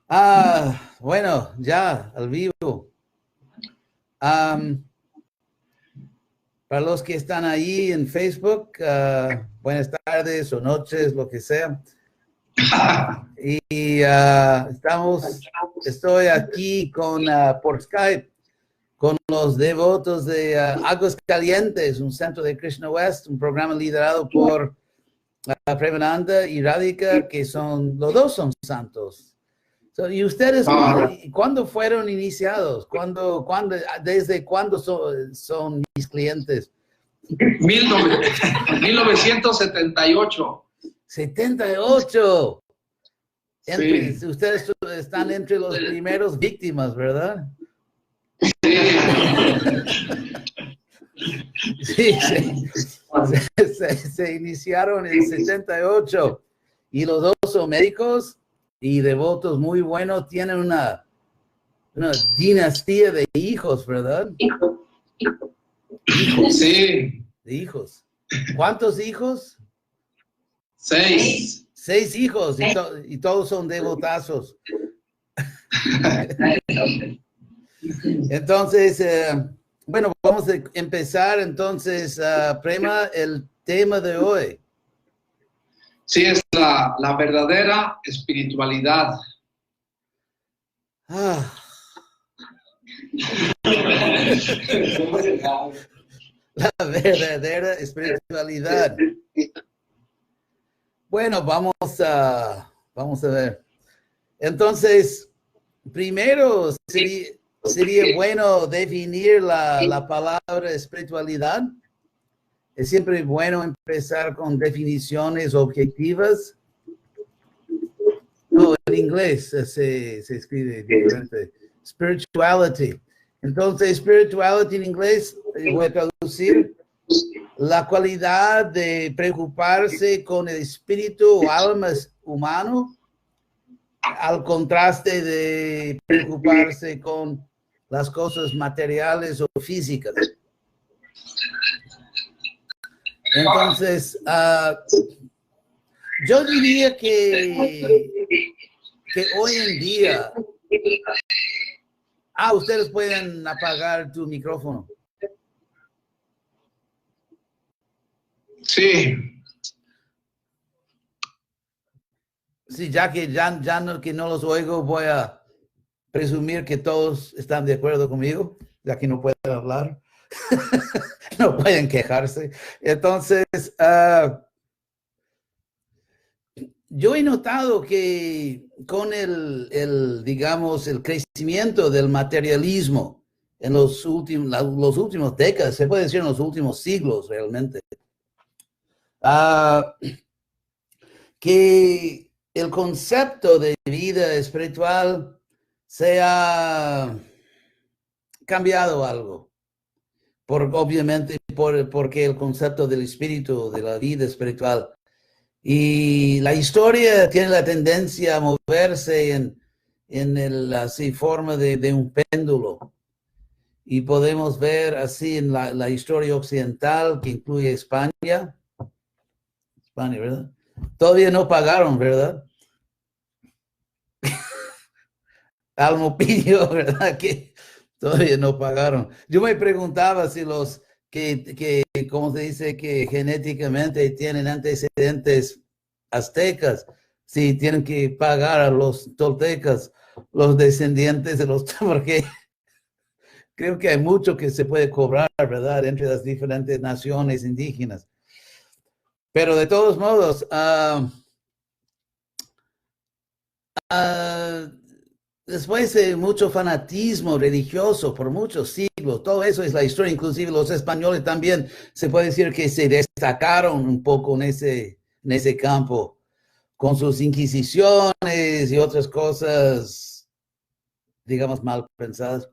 Bueno, ya, al vivo. Para los que están ahí en Facebook, buenas tardes o noches, lo que sea. Y estoy aquí por Skype con los devotos de Aguas Calientes, un centro de Krishna West, un programa liderado por Premananda y Radhika, que los dos son santos. ¿Y ustedes cuándo fueron iniciados? ¿Desde cuándo son mis clientes? 1978. 78. Sí. Ustedes están entre los primeros víctimas, ¿verdad? Sí, se iniciaron en 78 y los dos son médicos y devotos muy buenos, tienen una dinastía de hijos, ¿verdad? Hijos. Sí. De hijos. ¿Cuántos hijos? 6. 6 hijos y todos son devotazos. Entonces, bueno, vamos a empezar entonces, Prema, el tema de hoy. Sí, es la verdadera espiritualidad. La verdadera espiritualidad. Bueno, vamos a ver. Entonces, primero sería bueno definir la palabra espiritualidad. Es siempre bueno empezar con definiciones objetivas. En inglés se escribe diferente. Spirituality. Entonces, spirituality en inglés, voy a traducir, la cualidad de preocuparse con el espíritu o alma humano, al contraste de preocuparse con las cosas materiales o físicas. Entonces, yo diría que hoy en día... ustedes pueden apagar tu micrófono. Sí. Sí, ya que no los oigo, voy a presumir que todos están de acuerdo conmigo, ya que no pueden hablar. No pueden quejarse. Entonces, yo he notado que con digamos, el crecimiento del materialismo en los últimos décadas, se puede decir en los últimos siglos realmente, que el concepto de vida espiritual se ha cambiado algo. Obviamente porque el concepto del espíritu, de la vida espiritual, y la historia tiene la tendencia a moverse en así forma de un péndulo. Y podemos ver así en la historia occidental, que incluye España, ¿verdad? Todavía no pagaron, ¿verdad? Almopillo, ¿verdad? Que todavía no pagaron. Yo me preguntaba si los ¿cómo se dice? Que genéticamente tienen antecedentes aztecas, si tienen que pagar a los toltecas, los descendientes de los, porque creo que hay mucho que se puede cobrar, ¿verdad? Entre las diferentes naciones indígenas. Pero de todos modos, después de mucho fanatismo religioso por muchos siglos, todo eso es la historia, inclusive los españoles también se puede decir que se destacaron un poco en ese campo, con sus inquisiciones y otras cosas, digamos, mal pensadas.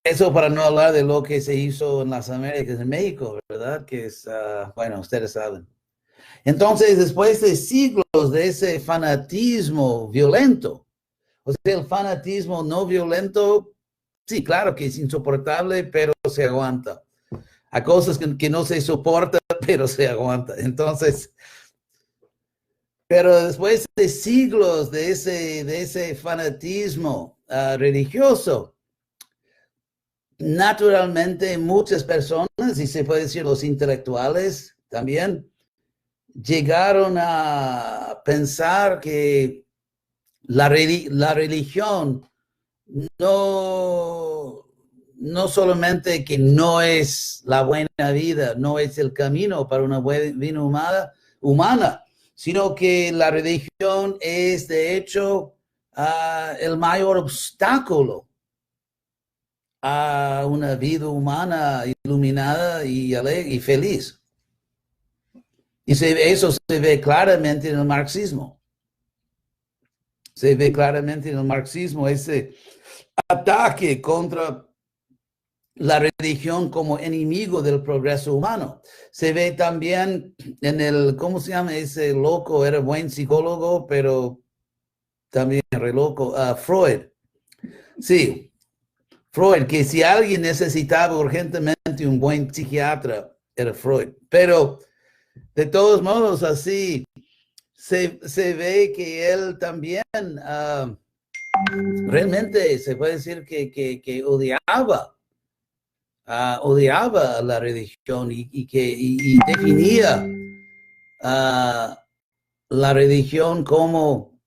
Eso para no hablar de lo que se hizo en las Américas, en México, ¿verdad? Que es, bueno, ustedes saben. Entonces, después de siglos de ese fanatismo violento, o sea, el fanatismo no violento, sí, claro que es insoportable, pero se aguanta. Hay cosas que no se soportan, pero se aguanta. Entonces, Pero después de siglos de ese fanatismo religioso, naturalmente muchas personas, y se puede decir los intelectuales también, llegaron a pensar que la religión no solamente que no es la buena vida, no es el camino para una buena vida humana, sino que la religión es de hecho el mayor obstáculo a una vida humana iluminada y feliz. Y eso se ve claramente en el marxismo. Se ve claramente en el marxismo ese ataque contra la religión como enemigo del progreso humano. Se ve también en el, ¿cómo se llama ese loco? Era buen psicólogo, pero también re loco. Freud. Sí, Freud, que si alguien necesitaba urgentemente un buen psiquiatra, era Freud. Pero de todos modos, así se ve que él también realmente se puede decir que odiaba la religión y definía la religión como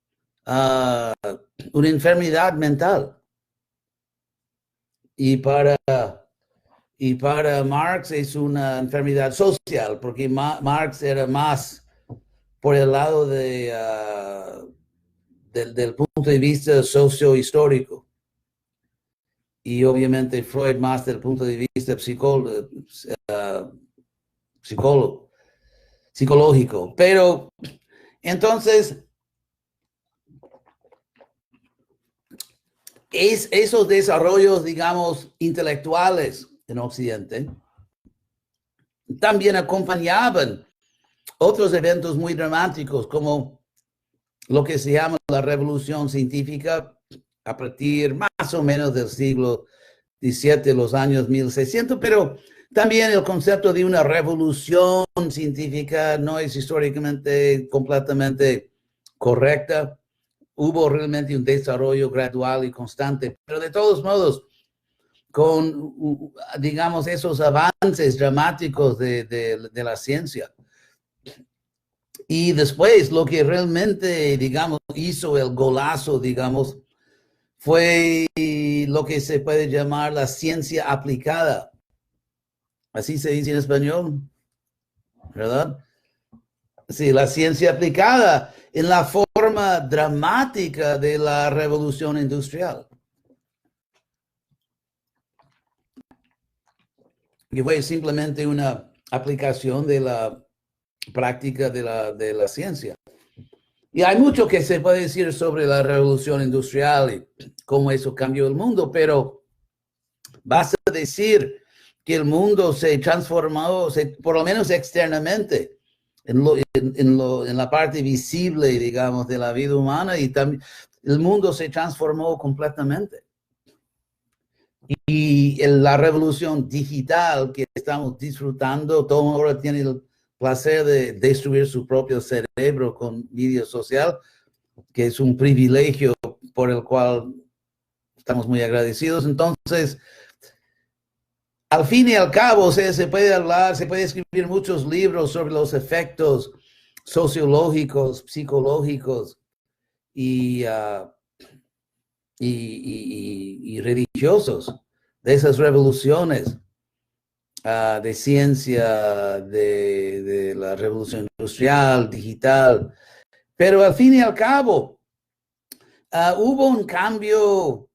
una enfermedad mental. Y para Marx es una enfermedad social, porque Marx era más por el lado del punto de vista socio-histórico. Y obviamente Freud más del punto de vista psicológico. Pero entonces, esos desarrollos, digamos, intelectuales en Occidente, también acompañaban otros eventos muy dramáticos, como lo que se llama la revolución científica a partir más o menos del siglo XVII, los años 1600, pero también el concepto de una revolución científica no es históricamente completamente correcta. Hubo realmente un desarrollo gradual y constante, pero de todos modos, con, digamos, esos avances dramáticos de la ciencia. Y después lo que realmente, digamos, hizo el golazo, digamos, fue lo que se puede llamar la ciencia aplicada. Así se dice en español, ¿verdad? Sí, la ciencia aplicada en la forma dramática de la revolución industrial. Que fue simplemente una aplicación de la práctica de la ciencia. Y hay mucho que se puede decir sobre la revolución industrial y cómo eso cambió el mundo, pero basta decir que el mundo se transformó, por lo menos externamente, en la parte visible, digamos, de la vida humana, y también el mundo se transformó completamente. Y la revolución digital que estamos disfrutando, todo el mundo tiene el placer de destruir su propio cerebro con video social, que es un privilegio por el cual estamos muy agradecidos. Entonces, al fin y al cabo, o sea, se puede hablar, se puede escribir muchos libros sobre los efectos sociológicos, psicológicos y religiosos de esas revoluciones de ciencia, de la revolución industrial, digital. Pero al fin y al cabo, hubo un cambio,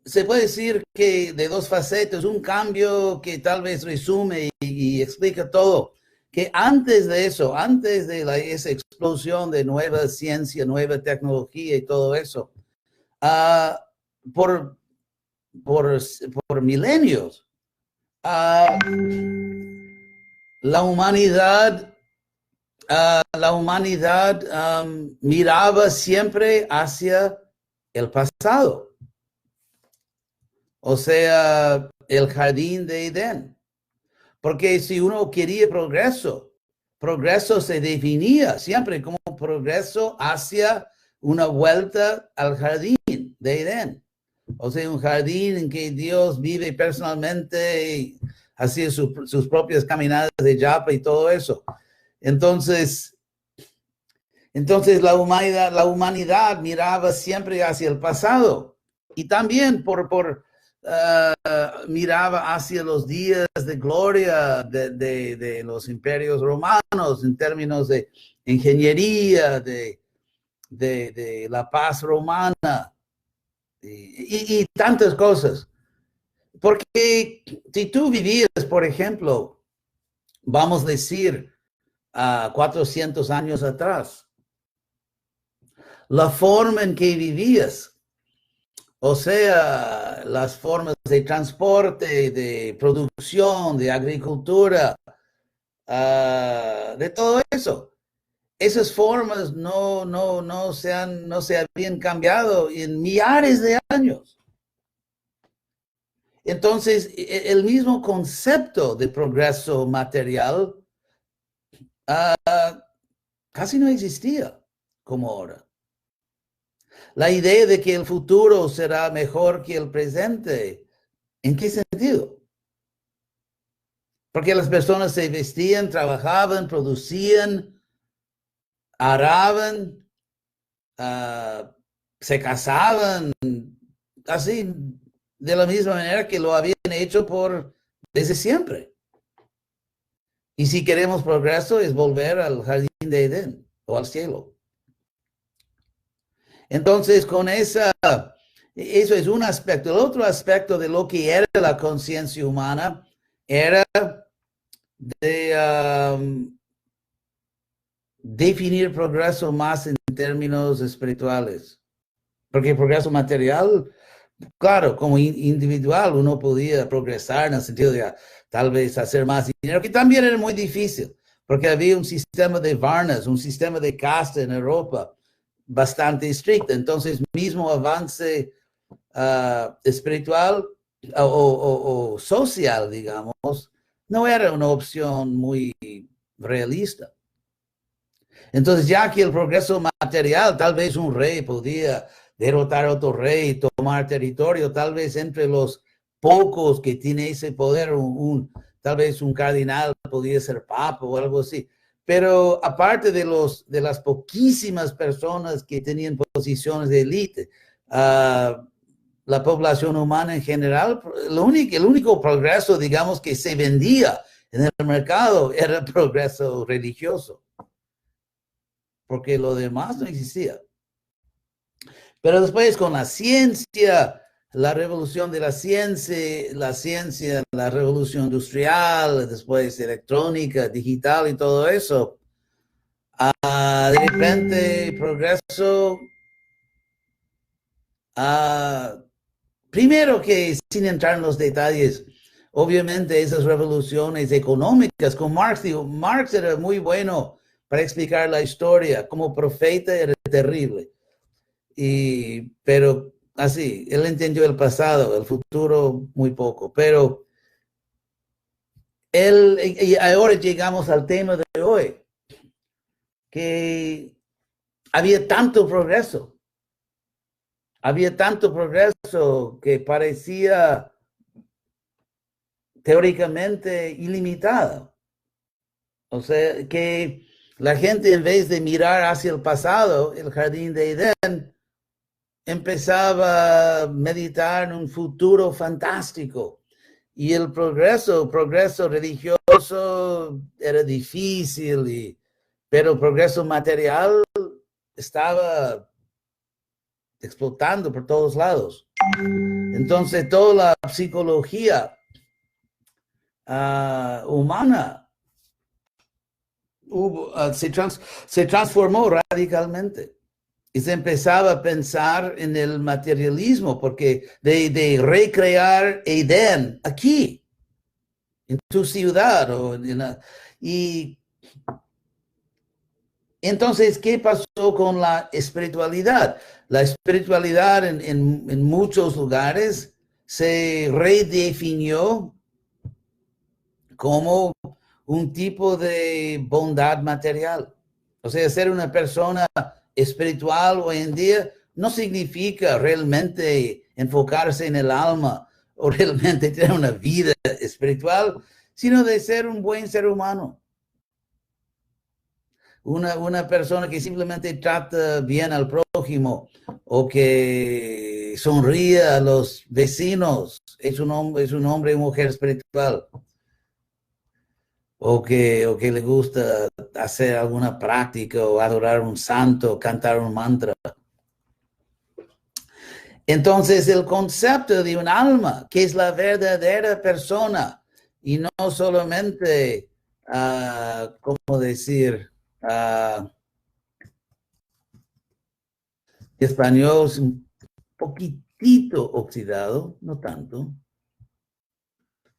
se puede decir que de dos facetas, un cambio que tal vez resume y explica todo, que antes de eso, antes de esa explosión de nueva ciencia, nueva tecnología y todo eso, por milenios, la humanidad miraba siempre hacia el pasado, o sea, el jardín de Edén. Porque si uno quería progreso, progreso se definía siempre como progreso hacia una vuelta al jardín de Edén. O sea, un jardín en que Dios vive personalmente y hacía sus propias caminadas de yapa y todo eso. Entonces la humanidad miraba siempre hacia el pasado y también miraba hacia los días de gloria de los imperios romanos en términos de ingeniería, de la paz romana y tantas cosas. Porque si tú vivías, por ejemplo, vamos a decir, 400 años atrás, la forma en que vivías, o sea, las formas de transporte, de producción, de agricultura, de todo eso, esas formas no se habían cambiado en millares de años. Entonces, el mismo concepto de progreso material casi no existía como ahora. La idea de que el futuro será mejor que el presente, ¿en qué sentido? Porque las personas se vestían, trabajaban, producían, araban, se casaban, así, de la misma manera que lo habían hecho desde siempre. Y si queremos progreso es volver al jardín de Edén o al cielo. Entonces, eso es un aspecto. El otro aspecto de lo que era la conciencia humana era de definir progreso más en términos espirituales. Porque el progreso material, claro, como individual uno podía progresar en el sentido de tal vez hacer más dinero, que también era muy difícil, porque había un sistema de varnas, un sistema de casta en Europa bastante estricto. Entonces, mismo avance espiritual o social, digamos, no era una opción muy realista. Entonces, ya que el progreso material, tal vez un rey podía derrotar a otro rey, tomar territorio, tal vez entre los pocos que tiene ese poder, tal vez un cardenal podía ser papa o algo así. Pero aparte de las poquísimas personas que tenían posiciones de élite, la población humana en general, el único progreso, digamos, que se vendía en el mercado era el progreso religioso, porque lo demás no existía. Pero después con la ciencia, la revolución de la ciencia, la revolución industrial, después electrónica, digital y todo eso, de repente progreso, primero que sin entrar en los detalles, obviamente esas revoluciones económicas con Marx, Marx era muy bueno para explicar la historia, como profeta era terrible. Pero así, él entendió el pasado, el futuro muy poco, pero y ahora llegamos al tema de hoy, que había tanto progreso que parecía teóricamente ilimitado. O sea, que la gente en vez de mirar hacia el pasado, el jardín de Edén, empezaba a meditar en un futuro fantástico. Y el progreso religioso era difícil, pero el progreso material estaba explotando por todos lados. Entonces, toda la psicología humana se transformó radicalmente. Y se empezaba a pensar en el materialismo, porque de recrear Edén aquí, en tu ciudad. Y entonces, ¿qué pasó con la espiritualidad? La espiritualidad en muchos lugares se redefinió como un tipo de bondad material. O sea, ser una persona espiritual hoy en día no significa realmente enfocarse en el alma o realmente tener una vida espiritual, sino de ser un buen ser humano. Una persona que simplemente trata bien al prójimo o que sonríe a los vecinos es un hombre y mujer espiritual. O que le gusta hacer alguna práctica o adorar un santo, cantar un mantra. Entonces, el concepto de un alma, que es la verdadera persona, y no solamente, ¿cómo decir? Español es un poquitito oxidado, no tanto.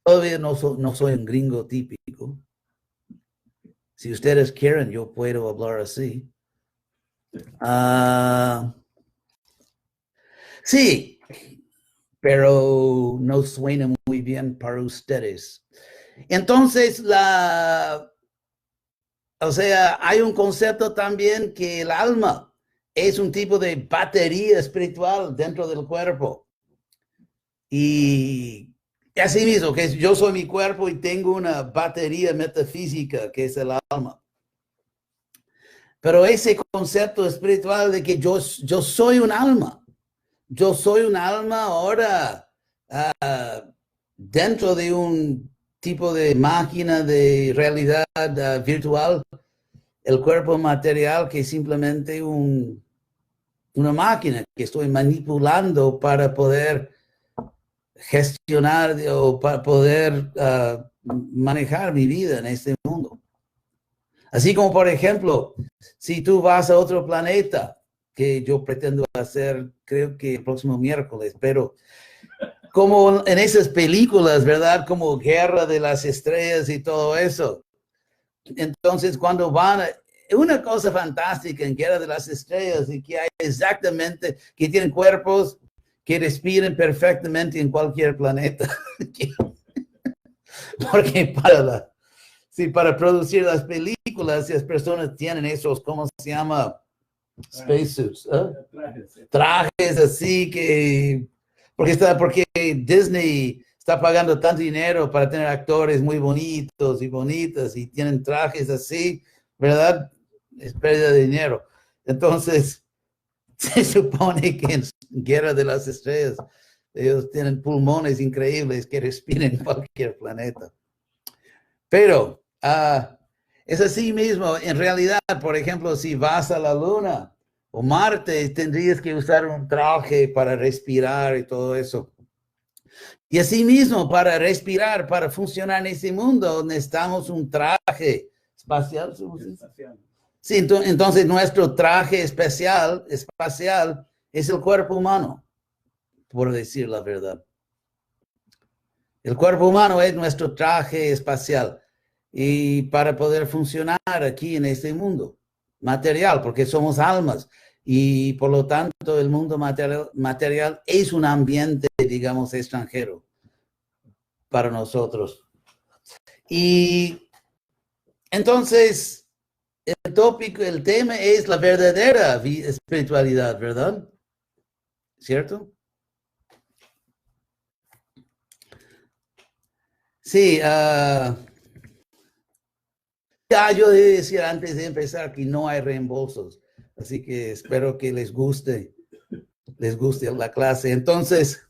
Todavía no soy un gringo típico. Si ustedes quieren, yo puedo hablar así. Sí, pero no suena muy bien para ustedes. Entonces, o sea, hay un concepto también que el alma es un tipo de batería espiritual dentro del cuerpo. Y así mismo, que yo soy mi cuerpo y tengo una batería metafísica que es el alma. Pero ese concepto espiritual de que yo soy un alma, yo soy un alma ahora dentro de un tipo de máquina de realidad virtual, el cuerpo material que es simplemente una máquina que estoy manipulando para poder gestionar o para poder manejar mi vida en este mundo. Así como, por ejemplo, si tú vas a otro planeta, que yo pretendo hacer, creo que el próximo miércoles, pero como en esas películas, ¿verdad? Como Guerra de las Estrellas y todo eso. Entonces, cuando van, una cosa fantástica en Guerra de las Estrellas y que hay exactamente, que tienen cuerpos que respiran perfectamente en cualquier planeta. Porque para producir las películas, las personas tienen esos, ¿cómo se llama? Spacesuits. Trajes así que, porque Disney está pagando tanto dinero para tener actores muy bonitos y bonitas y tienen trajes así, ¿verdad? Es pérdida de dinero. Entonces, se supone que en Guerra de las Estrellas ellos tienen pulmones increíbles que respiran en cualquier planeta. Pero es así mismo. En realidad, por ejemplo, si vas a la Luna o Marte, tendrías que usar un traje para respirar y todo eso. Y así mismo, para respirar, para funcionar en ese mundo, necesitamos un traje espacial. Sí, entonces nuestro traje espacial es el cuerpo humano, por decir la verdad. El cuerpo humano es nuestro traje espacial y para poder funcionar aquí en este mundo material, porque somos almas y por lo tanto el mundo material es un ambiente, digamos, extranjero para nosotros. Y entonces el tema es la verdadera espiritualidad, ¿verdad? ¿Cierto? Sí, yo debo decir antes de empezar que no hay reembolsos, así que espero que les guste la clase. Entonces,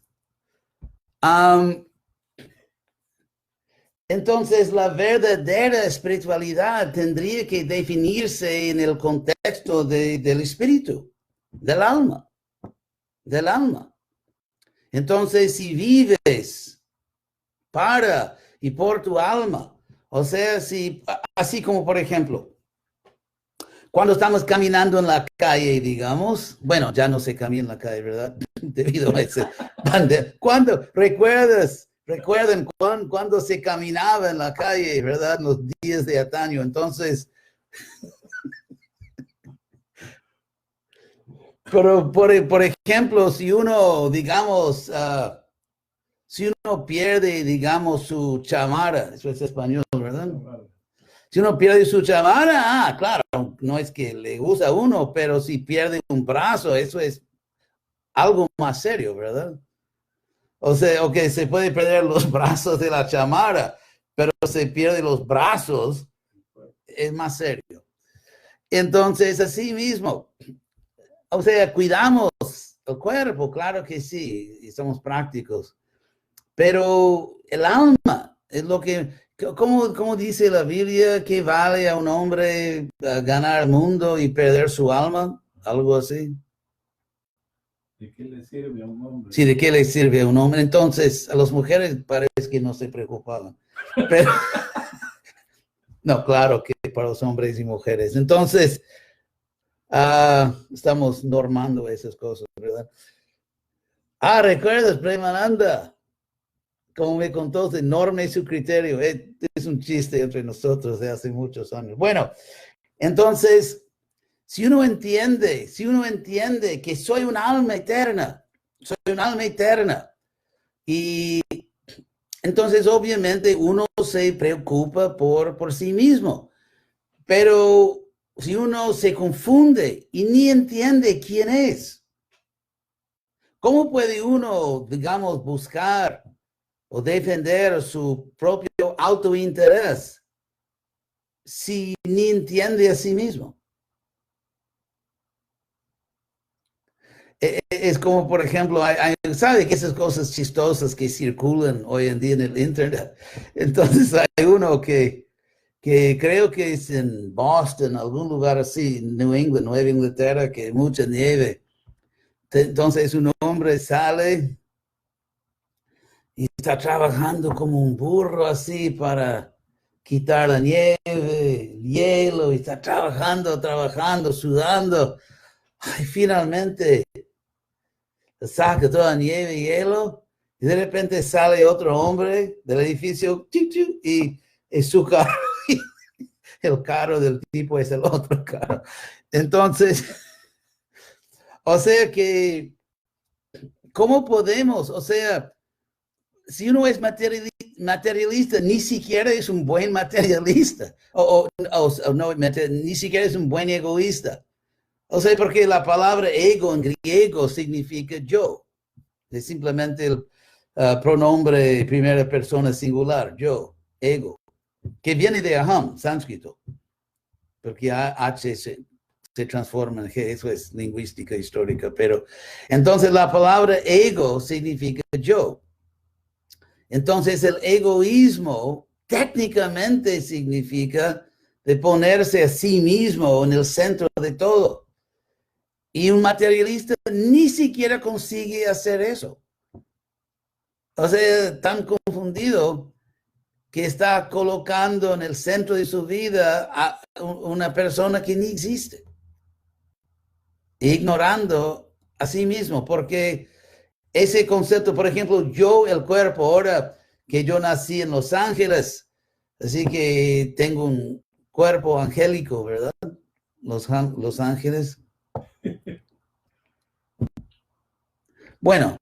la verdadera espiritualidad tendría que definirse en el contexto del espíritu, del alma. Entonces, si vives para y por tu alma, o sea, así como por ejemplo, cuando estamos caminando en la calle, digamos, bueno, ya no se camina en la calle, ¿verdad? Debido a ese recuerden cuando se caminaba en la calle, ¿verdad? Los días de antaño. Entonces, pero por ejemplo, si uno, digamos, si uno pierde, digamos, su chamarra, eso es español, ¿verdad? Si uno pierde su chamara, claro, no es que le gusta a uno, pero si pierde un brazo, eso es algo más serio, ¿verdad? O sea, ok, se puede perder los brazos de la chamara, pero se pierde los brazos, es más serio. Entonces, así mismo, o sea, cuidamos el cuerpo, claro que sí, y somos prácticos, pero el alma es lo que, ¿cómo dice la Biblia que vale a un hombre ganar el mundo y perder su alma? Algo así. ¿De qué le sirve a un hombre? Sí, ¿de qué le sirve a un hombre? Entonces, a las mujeres parece que no se preocupaban. Pero, no, claro que para los hombres y mujeres. Entonces, estamos normando esas cosas, ¿verdad? ¿Recuerdas, Premananda? Como me contó, es enorme su criterio. Es un chiste entre nosotros de hace muchos años. Bueno, entonces, si uno entiende que soy un alma eterna, y entonces obviamente uno se preocupa por sí mismo, pero si uno se confunde y ni entiende quién es, ¿cómo puede uno, digamos, buscar o defender su propio autointerés si ni entiende a sí mismo? Es como, por ejemplo, sabe que esas cosas chistosas que circulan hoy en día en el Internet. Entonces hay uno que creo que es en Boston, algún lugar así, New England, Nueva Inglaterra, que hay mucha nieve. Entonces un hombre sale y está trabajando como un burro así para quitar la nieve, el hielo, y está trabajando, sudando. Y finalmente saca toda la nieve y hielo, y de repente sale otro hombre del edificio, y es su carro, el carro del tipo es el otro carro. Entonces, o sea que, ¿cómo podemos? O sea, si uno es materialista, ni siquiera es un buen materialista, o no, ni siquiera es un buen egoísta. O sea, porque la palabra ego en griego significa yo. Es simplemente el pronombre primera persona singular, yo, ego, que viene de aham, sánscrito, porque H se transforma en G, eso es lingüística histórica, pero entonces la palabra ego significa yo. Entonces el egoísmo técnicamente significa de ponerse a sí mismo en el centro de todo. Y un materialista ni siquiera consigue hacer eso. O sea, tan confundido que está colocando en el centro de su vida a una persona que ni existe. Ignorando a sí mismo, porque ese concepto, por ejemplo, yo, el cuerpo, ahora que yo nací en Los Ángeles, así que tengo un cuerpo angélico, ¿verdad? Los Ángeles. Bueno,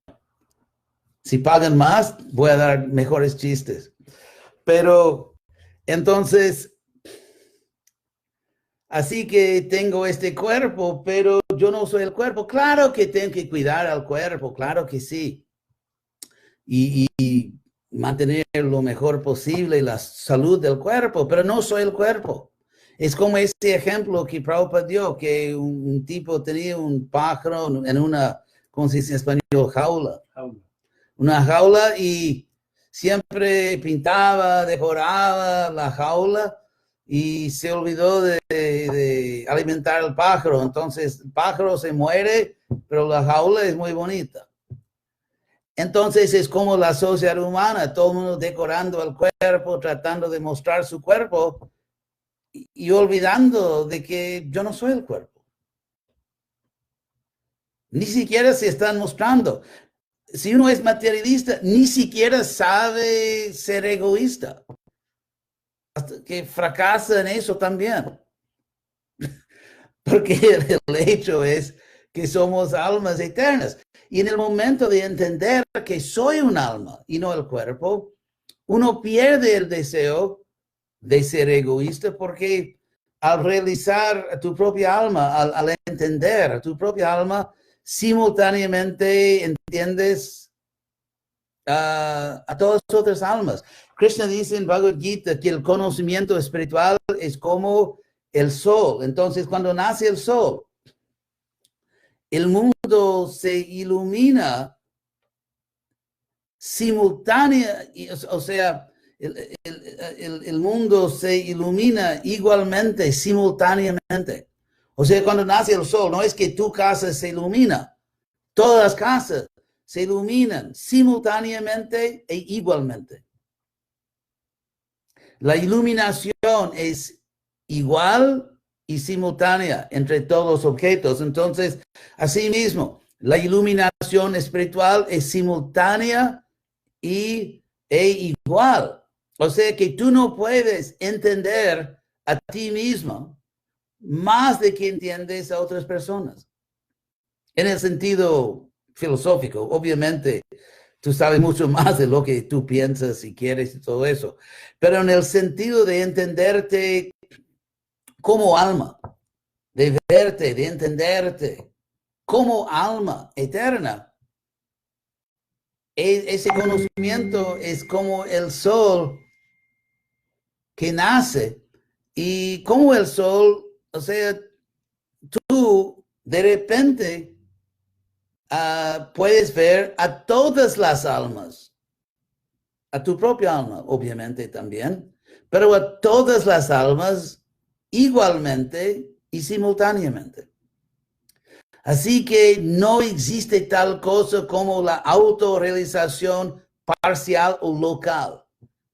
si pagan más, voy a dar mejores chistes. Pero entonces, así que tengo este cuerpo, pero yo no soy el cuerpo. Claro que tengo que cuidar al cuerpo, claro que sí. Y mantener lo mejor posible la salud del cuerpo, pero no soy el cuerpo. Es como ese ejemplo que Prabhupada dio, que un tipo tenía un pájaro en una, ¿cómo se dice en español? Jaula. Una jaula, y siempre pintaba, decoraba la jaula y se olvidó de alimentar al pájaro. Entonces el pájaro se muere, pero la jaula es muy bonita. Entonces es como la sociedad humana, todo el mundo decorando el cuerpo, tratando de mostrar su cuerpo y olvidando de que yo no soy el cuerpo. Ni siquiera se están mostrando. Si uno es materialista, ni siquiera sabe ser egoísta. Hasta que fracasa en eso también. Porque el hecho es que somos almas eternas. Y en el momento de entender que soy un alma y no el cuerpo, uno pierde el deseo de ser egoísta, porque al realizar tu propia alma, al entender a tu propia alma, simultáneamente entiendes a todas las otras almas. Krishna dice en Bhagavad Gita que el conocimiento espiritual es como el sol. Entonces, cuando nace el sol, el mundo se ilumina simultánea, o sea, el mundo se ilumina igualmente, simultáneamente. O sea, cuando nace el sol, no es que tu casa se ilumina, todas las casas se iluminan simultáneamente e igualmente. La iluminación es igual y simultánea entre todos los objetos. Entonces, asimismo, la iluminación espiritual es simultánea e igual. O sea que tú no puedes entender a ti mismo más de que entiendes a otras personas. En el sentido filosófico, obviamente, tú sabes mucho más de lo que tú piensas y quieres y todo eso. Pero en el sentido de entenderte como alma, de verte, de entenderte como alma eterna, ese conocimiento es como el sol que nace, y como el sol, o sea, tú de repente puedes ver a todas las almas, a tu propia alma, obviamente también, pero a todas las almas igualmente y simultáneamente. Así que no existe tal cosa como la autorrealización parcial o local.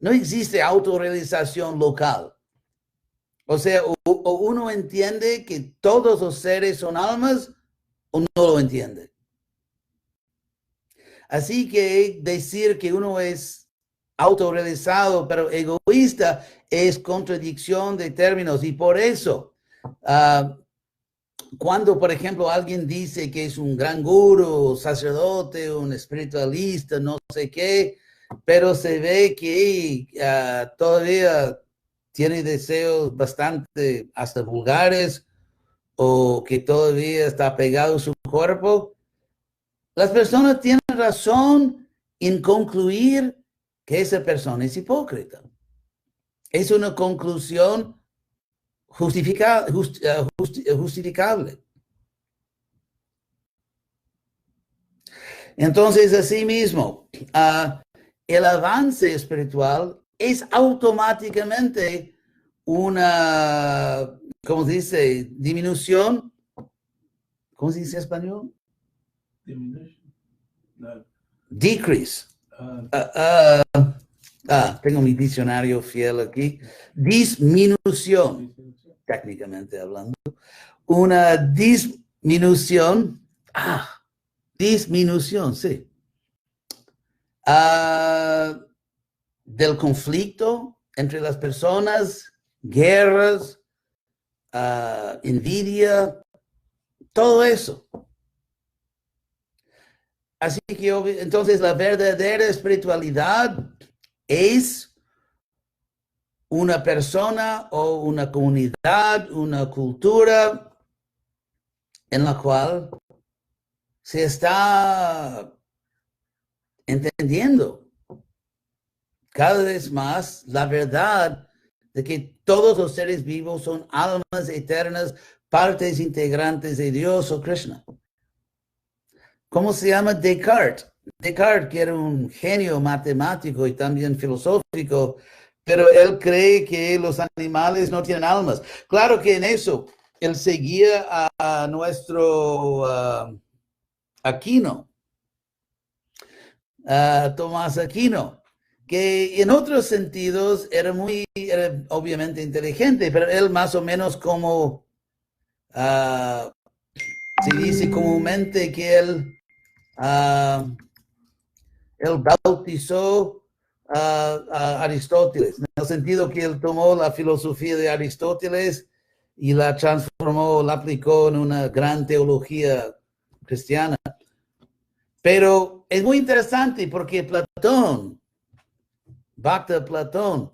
No existe autorrealización local. O sea, o uno entiende que todos los seres son almas o no lo entiende. Así que decir que uno es autorrealizado pero egoísta es contradicción de términos, y por eso cuando, por ejemplo, alguien dice que es un gran gurú, sacerdote, un espiritualista, no sé qué, pero se ve que todavía tiene deseos bastante hasta vulgares, o que todavía está pegado a su cuerpo, las personas tienen razón en concluir que esa persona es hipócrita. Es una conclusión justificable. Entonces, asimismo, el avance espiritual es automáticamente una, ¿cómo se dice? Disminución. ¿Cómo se dice en español? Diminution. No. Decrease. Tengo mi diccionario fiel aquí. Disminución, técnicamente hablando. Una disminución. Disminución, sí. Del conflicto entre las personas, guerras, envidia, todo eso. Así que entonces la verdadera espiritualidad es una persona o una comunidad, una cultura en la cual se está entendiendo cada vez más la verdad de que todos los seres vivos son almas eternas, partes integrantes de Dios o Krishna. ¿Cómo se llama? Descartes. Descartes, que era un genio matemático y también filosófico, pero él cree que los animales no tienen almas. Claro que en eso él seguía a nuestro Aquino, Tomás Aquino, que en otros sentidos era obviamente inteligente, pero él más o menos como se dice comúnmente que él bautizó a Aristóteles, en el sentido que él tomó la filosofía de Aristóteles y la transformó, la aplicó en una gran teología cristiana. Pero es muy interesante porque Platón, Bhakta Platón,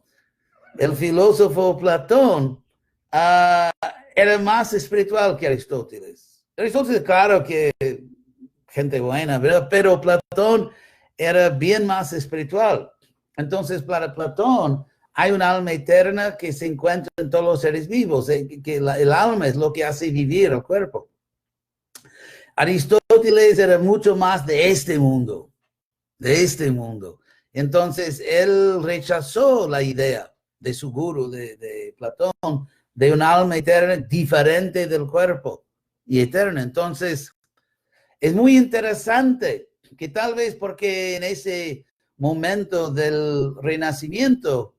el filósofo Platón era más espiritual que Aristóteles. Aristóteles, claro que gente buena, ¿verdad? Pero Platón era bien más espiritual. Entonces, para Platón, hay un alma eterna que se encuentra en todos los seres vivos, que el alma es lo que hace vivir el cuerpo. Aristóteles era mucho más de este mundo, Entonces, él rechazó la idea de su gurú, de Platón, de un alma eterna diferente del cuerpo y eterna. Entonces, es muy interesante que tal vez porque en ese momento del Renacimiento,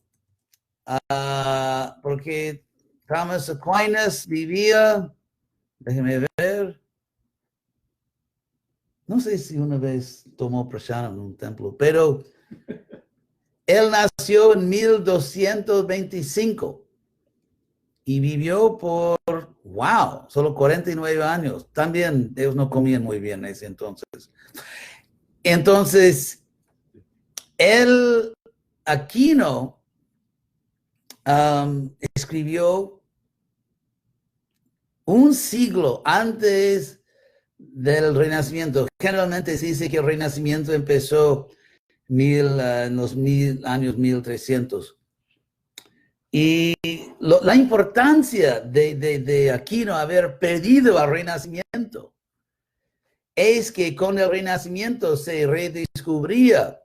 porque Thomas Aquinas vivía, déjeme ver, no sé si una vez tomó prashana en un templo, pero él nació en 1225 y vivió por, wow, solo 49 años. También ellos no comían muy bien en ese entonces. Entonces, él, Aquino, escribió un siglo antes del Renacimiento. Generalmente se dice que el Renacimiento empezó en los años 1300. Y la importancia de Aquino haber perdido al Renacimiento es que con el Renacimiento se redescubría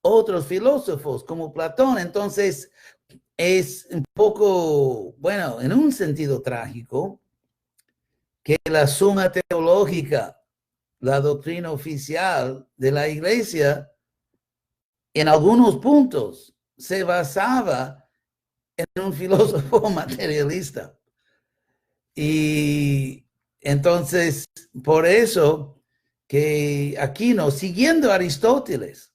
otros filósofos como Platón. Entonces es un poco, bueno, en un sentido trágico, que la suma teológica, la doctrina oficial de la Iglesia, en algunos puntos se basaba en un filósofo materialista. Y entonces, por eso que Aquino, siguiendo a Aristóteles,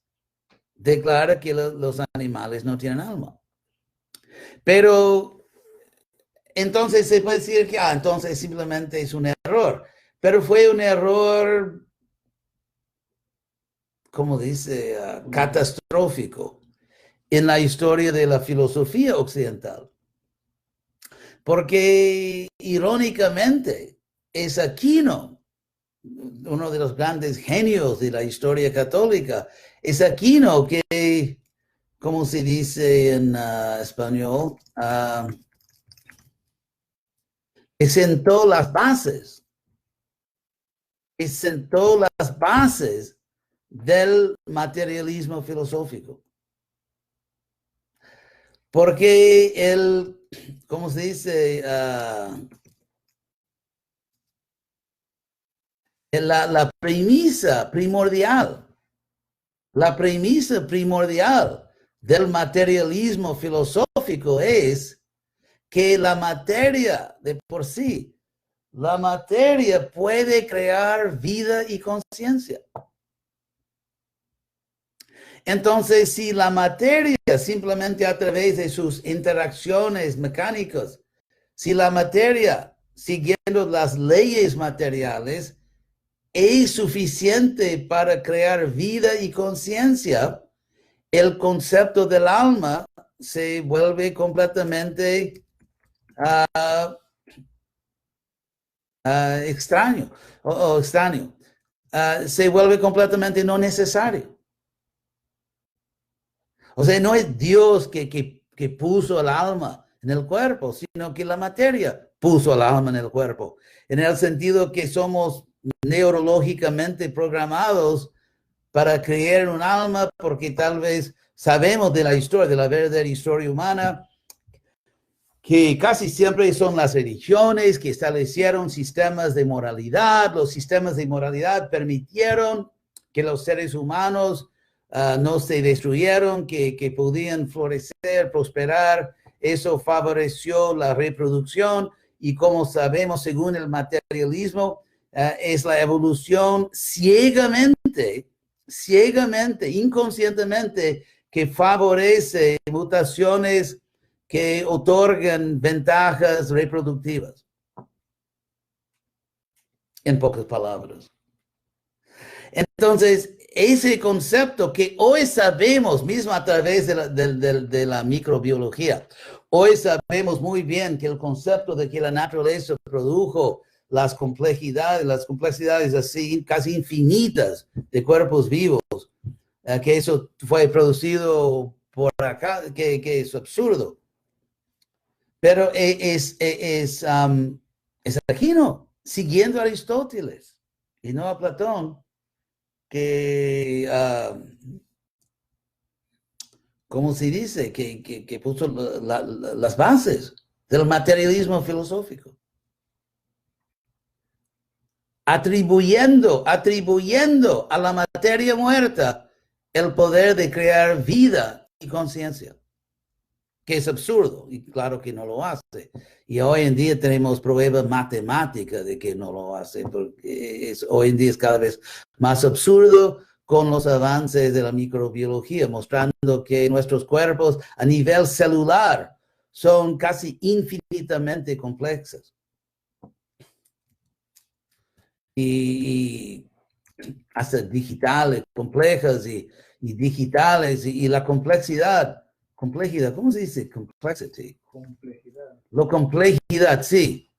declara que los animales no tienen alma. Pero entonces se puede decir que entonces simplemente es un error. Pero fue un error, como dice, catastrófico en la historia de la filosofía occidental. Porque irónicamente es Aquino, uno de los grandes genios de la historia católica, es Aquino que, como se dice en español, que sentó las bases del materialismo filosófico. Porque ¿cómo se dice? La premisa primordial del materialismo filosófico es que la materia de por sí, la materia puede crear vida y conciencia. Entonces, si la materia simplemente a través de sus interacciones mecánicas, si la materia, siguiendo las leyes materiales, es suficiente para crear vida y conciencia, el concepto del alma se vuelve completamente extraño o extraño. Se vuelve completamente no necesario. O sea, no es Dios que puso el alma en el cuerpo, sino que la materia puso el alma en el cuerpo. En el sentido que somos neurológicamente programados para creer en un alma porque tal vez sabemos de la historia, de la verdadera historia humana, que casi siempre son las religiones que establecieron sistemas de moralidad. Los sistemas de moralidad permitieron que los seres humanos no se destruyeron, que podían florecer, prosperar. Eso favoreció la reproducción y, como sabemos, según el materialismo, es la evolución ciegamente, inconscientemente, que favorece mutaciones que otorgan ventajas reproductivas. En pocas palabras. Entonces, ese concepto que hoy sabemos, mismo a través de la microbiología, hoy sabemos muy bien que el concepto de que la naturaleza produjo las complejidades así casi infinitas de cuerpos vivos, que eso fue producido por acá, que es absurdo. Pero es Aquino, siguiendo a Aristóteles y no a Platón, que, ¿cómo se dice? Que puso las bases del materialismo filosófico. Atribuyendo a la materia muerta el poder de crear vida y conciencia, que es absurdo, y claro que no lo hace. Y hoy en día tenemos prueba matemática de que no lo hace, porque hoy en día es cada vez más absurdo con los avances de la microbiología, mostrando que nuestros cuerpos a nivel celular son casi infinitamente complejos. Y hasta digitales, complejas y digitales, y la complejidad, ¿cómo se dice? Complexity. Complejidad. Complejidad, sí.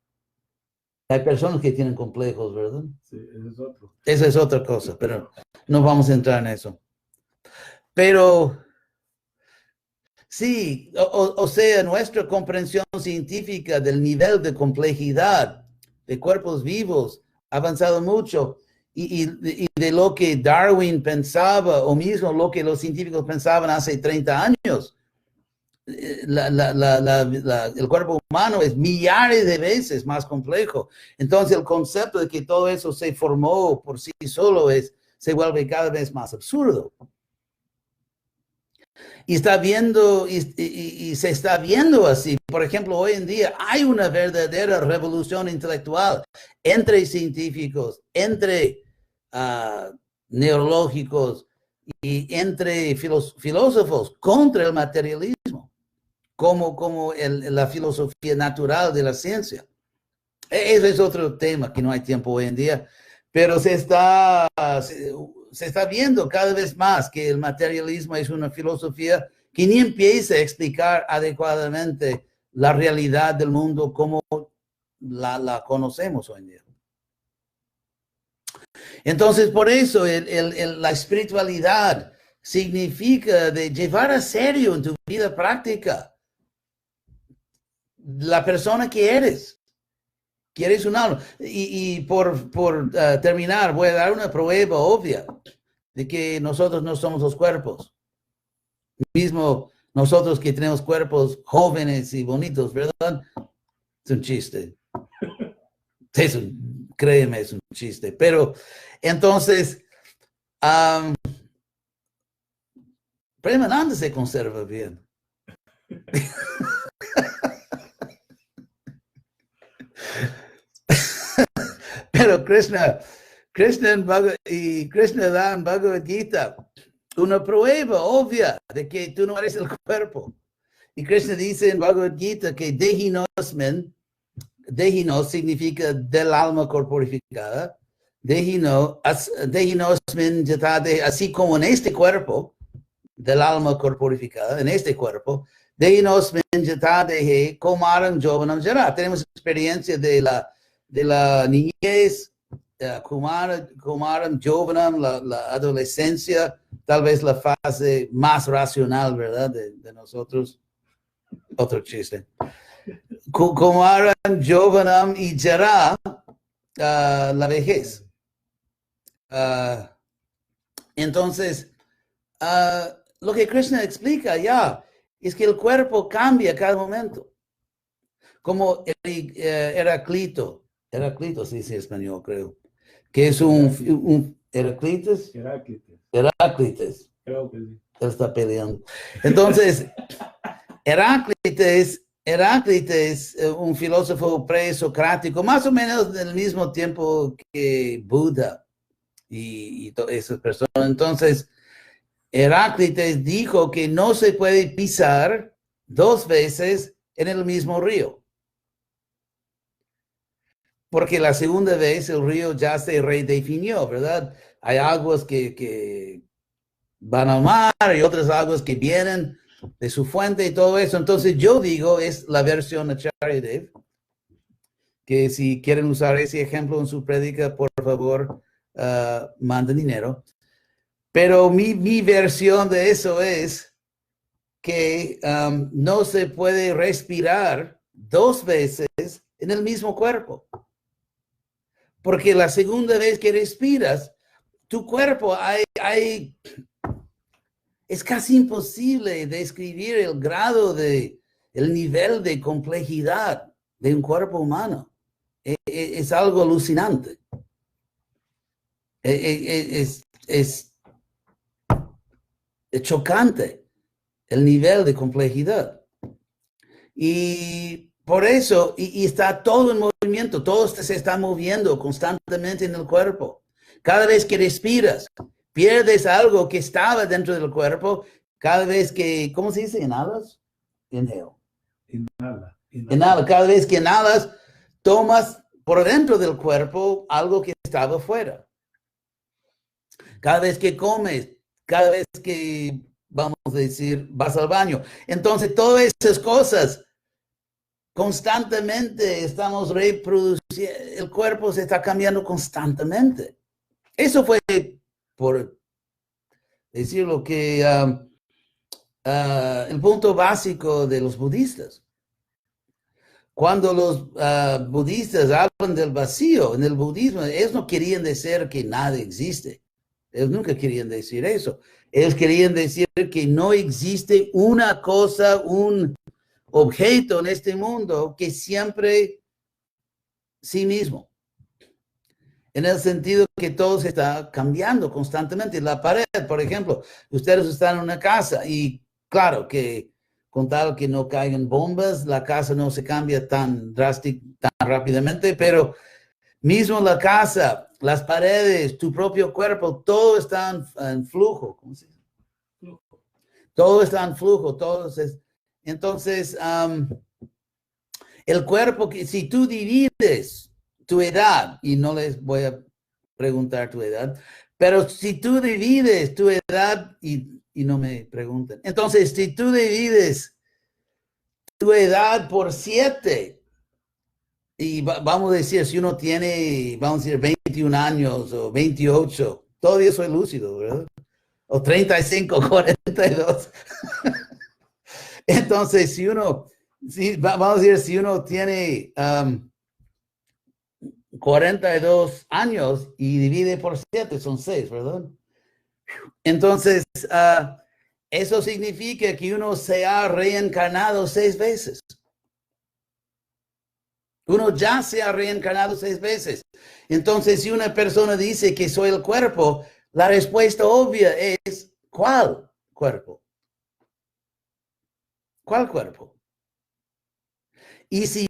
Hay personas que tienen complejos, ¿verdad? Sí, ese es otro. Esa es otra cosa, pero no vamos a entrar en eso. Pero sí, o sea, nuestra comprensión científica del nivel de complejidad de cuerpos vivos ha avanzado mucho, y de lo que Darwin pensaba, o mismo lo que los científicos pensaban hace 30 años. El cuerpo humano es millares de veces más complejo. Entonces el concepto de que todo eso se formó por sí solo se vuelve cada vez más absurdo. Y se está viendo así. Por ejemplo, hoy en día hay una verdadera revolución intelectual entre científicos, entre neurológicos y entre filósofos contra el materialismo, como la filosofía natural de la ciencia. Ese es otro tema que no hay tiempo hoy en día, pero se está viendo cada vez más que el materialismo es una filosofía que ni empieza a explicar adecuadamente la realidad del mundo como la conocemos hoy en día. Entonces, por eso la espiritualidad significa de llevar a serio en tu vida práctica la persona que eres. ¿Quieres un alma? Y por terminar, voy a dar una prueba obvia de que nosotros no somos los cuerpos. Mismo nosotros que tenemos cuerpos jóvenes y bonitos, ¿verdad? Es un chiste. Créeme, es un chiste. Pero entonces, Premananda se conserva bien. Pero Krishna da en Bhagavad Gita una prueba obvia de que tú no eres el cuerpo. Y Krishna dice en Bhagavad Gita que Dehinosmin, Dehinos significa del alma corporificada, Dehinosmin Jatade, así como en este cuerpo, del alma corporificada, en este cuerpo, Dehinosmin Jatade Kumaram Jovanam Jara. Tenemos experiencia de la niñez, Kumaram Jovanam, la adolescencia, tal vez la fase más racional, ¿verdad? De nosotros. Otro chiste. Kumaram Jovanam y Jara, la vejez. Entonces, lo que Krishna explica ya es que el cuerpo cambia cada momento. Como Heráclito se dice en español, creo, que es un Heráclites. Creo que sí. Él está peleando. Entonces, Heráclites, un filósofo presocrático, más o menos del mismo tiempo que Buda y todas esas personas. Entonces, Heráclites dijo que no se puede pisar 2 veces en el mismo río. Porque la segunda vez el río ya se redefinió, ¿verdad? hay aguas que van al mar y otras aguas que vienen de su fuente y todo eso. Entonces yo digo, es la versión de Charlie Dave, que si quieren usar ese ejemplo en su prédica, por favor, manden dinero. Pero mi versión de eso es que no se puede respirar 2 veces en el mismo cuerpo. Porque la segunda vez que respiras, tu cuerpo es casi imposible describir el grado el nivel de complejidad de un cuerpo humano. Es algo alucinante. Es chocante el nivel de complejidad. Y por eso, y está todo en movimiento, todo se está moviendo constantemente en el cuerpo. Cada vez que respiras, pierdes algo que estaba dentro del cuerpo. Cada vez que, ¿cómo se dice? ¿Inhalas? Inhale. Inhala. Cada vez que inhalas, tomas por dentro del cuerpo algo que estaba fuera. Cada vez que comes, cada vez que, vamos a decir, vas al baño. Entonces, todas esas cosas, constantemente estamos reproduciendo, el cuerpo se está cambiando constantemente. Eso fue, por decirlo, que el punto básico de los budistas. Cuando los budistas hablan del vacío, en el budismo, ellos no querían decir que nada existe. Ellos nunca querían decir eso. Ellos querían decir que no existe una cosa, un objeto en este mundo que siempre sí mismo. En el sentido que todo se está cambiando constantemente. La pared, por ejemplo, ustedes están en una casa y claro que con tal que no caigan bombas, la casa no se cambia tan rápidamente, pero mismo la casa, las paredes, tu propio cuerpo, todo está en flujo. ¿Cómo se dice? Flujo. Todo está en flujo. Entonces, el cuerpo, si tú divides tu edad, y no les voy a preguntar tu edad, pero si tú divides tu edad, y no me pregunten, entonces si tú divides tu edad por 7, y vamos a decir, si uno tiene, vamos a decir, 21 años o 28, todavía soy lúcido, ¿verdad? O 35, 42. Entonces, vamos a decir, si uno tiene 42 años y divide por 7, son 6, ¿verdad? Entonces, eso significa que uno se ha reencarnado 6 veces. Uno ya se ha reencarnado 6 veces. Entonces, si una persona dice que soy el cuerpo, la respuesta obvia es, ¿cuál cuerpo? ¿Cuál cuerpo? Y si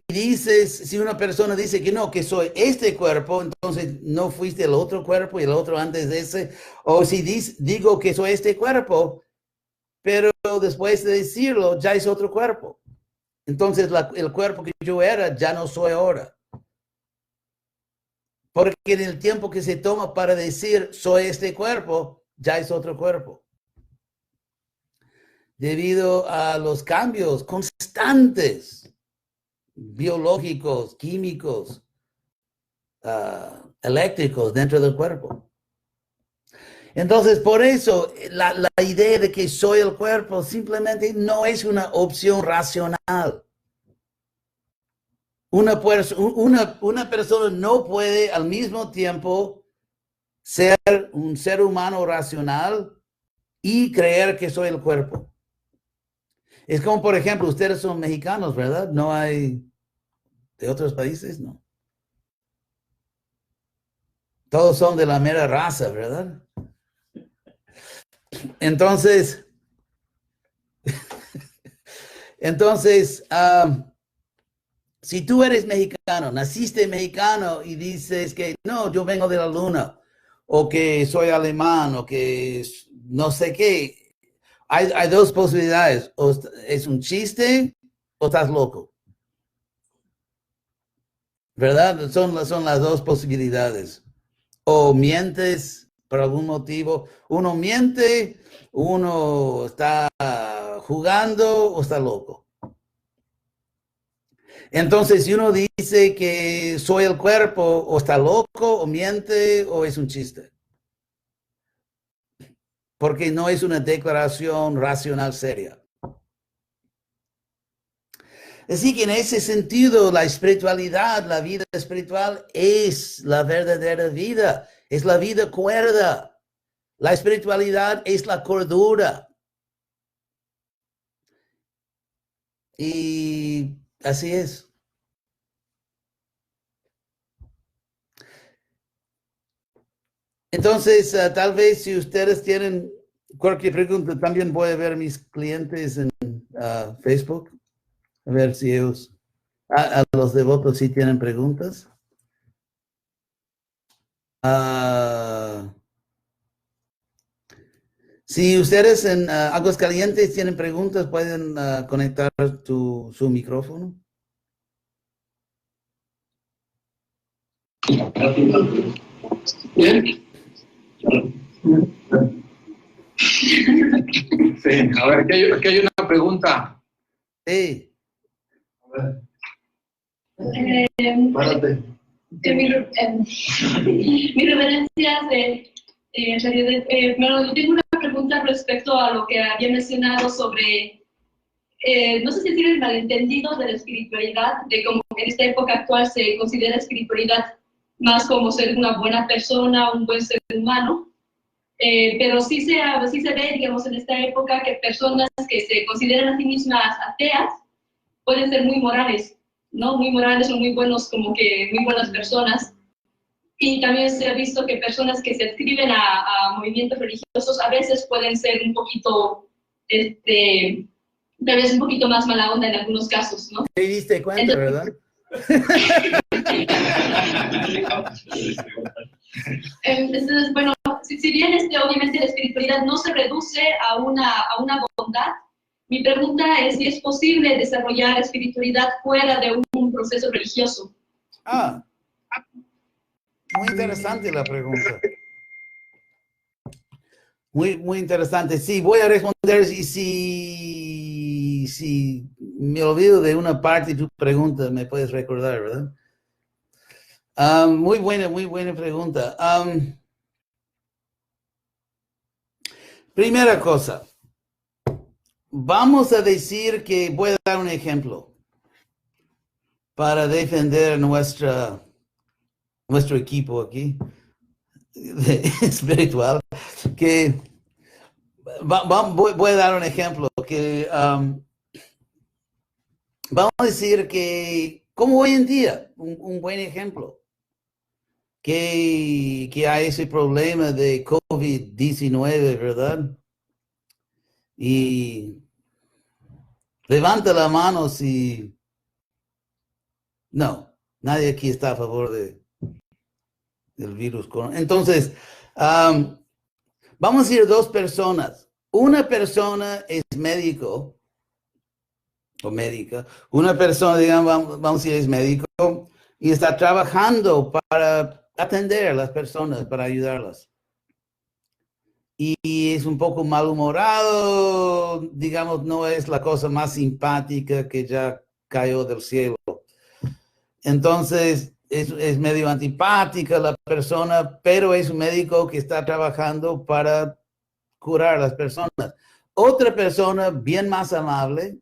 una persona dice que no, que soy este cuerpo, entonces no fuiste el otro cuerpo y el otro antes de ese. O si digo que soy este cuerpo, pero después de decirlo, ya es otro cuerpo. Entonces el cuerpo que yo era, ya no soy ahora. Porque en el tiempo que se toma para decir soy este cuerpo, ya es otro cuerpo. Debido a los cambios constantes, biológicos, químicos, eléctricos dentro del cuerpo. Entonces, por eso, la idea de que soy el cuerpo simplemente no es una opción racional. Una persona no puede al mismo tiempo ser un ser humano racional y creer que soy el cuerpo. Es como, por ejemplo, ustedes son mexicanos, ¿verdad? No hay de otros países, ¿no? Todos son de la mera raza, ¿verdad? Entonces, si tú eres mexicano, naciste mexicano y dices que no, yo vengo de la luna, o que soy alemán, o que no sé qué, hay 2 posibilidades. O es un chiste o estás loco. ¿Verdad? Son las 2 posibilidades. O mientes por algún motivo. Uno miente, uno está jugando o está loco. Entonces, si uno dice que soy el cuerpo, o está loco, o miente, o es un chiste. Porque no es una declaración racional seria. Así que en ese sentido, la espiritualidad, la vida espiritual es la verdadera vida, es la vida cuerda. La espiritualidad es la cordura. Y así es. Entonces, tal vez si ustedes tienen cualquier pregunta, también voy a ver a mis clientes en Facebook, a ver si ellos, a los devotos si tienen preguntas. Si ustedes en Aguascalientes tienen preguntas, pueden conectar su micrófono. Bien. Sí, a ver, aquí hay una pregunta. Sí. Párate. Mi reverencia en realidad, bueno, yo tengo una pregunta respecto a lo que había mencionado sobre, no sé si tiene el malentendido de la espiritualidad, de cómo en esta época actual se considera espiritualidad más como ser una buena persona, un buen ser humano, pero sí se ve, digamos, en esta época que personas que se consideran a sí mismas ateas pueden ser muy morales, ¿no? Muy morales o muy buenos, como que muy buenas personas. Y también se ha visto que personas que se adscriben a movimientos religiosos a veces pueden ser un poquito, tal vez un poquito más mala onda en algunos casos, ¿no? Te diste cuenta, ¿verdad? Entonces, bueno, si bien obviamente la espiritualidad no se reduce a una bondad, mi pregunta es si es posible desarrollar espiritualidad fuera de un proceso religioso. Muy interesante la pregunta. Muy interesante. Sí, voy a responder y si me olvido de una parte de tu pregunta, me puedes recordar, ¿verdad? Muy buena pregunta. Primera cosa, vamos a decir que voy a dar un ejemplo para defender nuestro equipo aquí espiritual, que voy a dar un ejemplo que vamos a decir que como hoy en día, un buen ejemplo, que hay ese problema de COVID-19, ¿verdad? Y levanta la mano si... No, nadie aquí está a favor del virus. Entonces, vamos a decir dos personas. Una persona es médico o médica. Una persona, digamos, vamos a decir, es médico y está trabajando para atender a las personas, para ayudarlas. Y es un poco malhumorado, digamos, no es la cosa más simpática que ya cayó del cielo. Entonces, es medio antipática la persona, pero es un médico que está trabajando para curar a las personas. Otra persona bien más amable,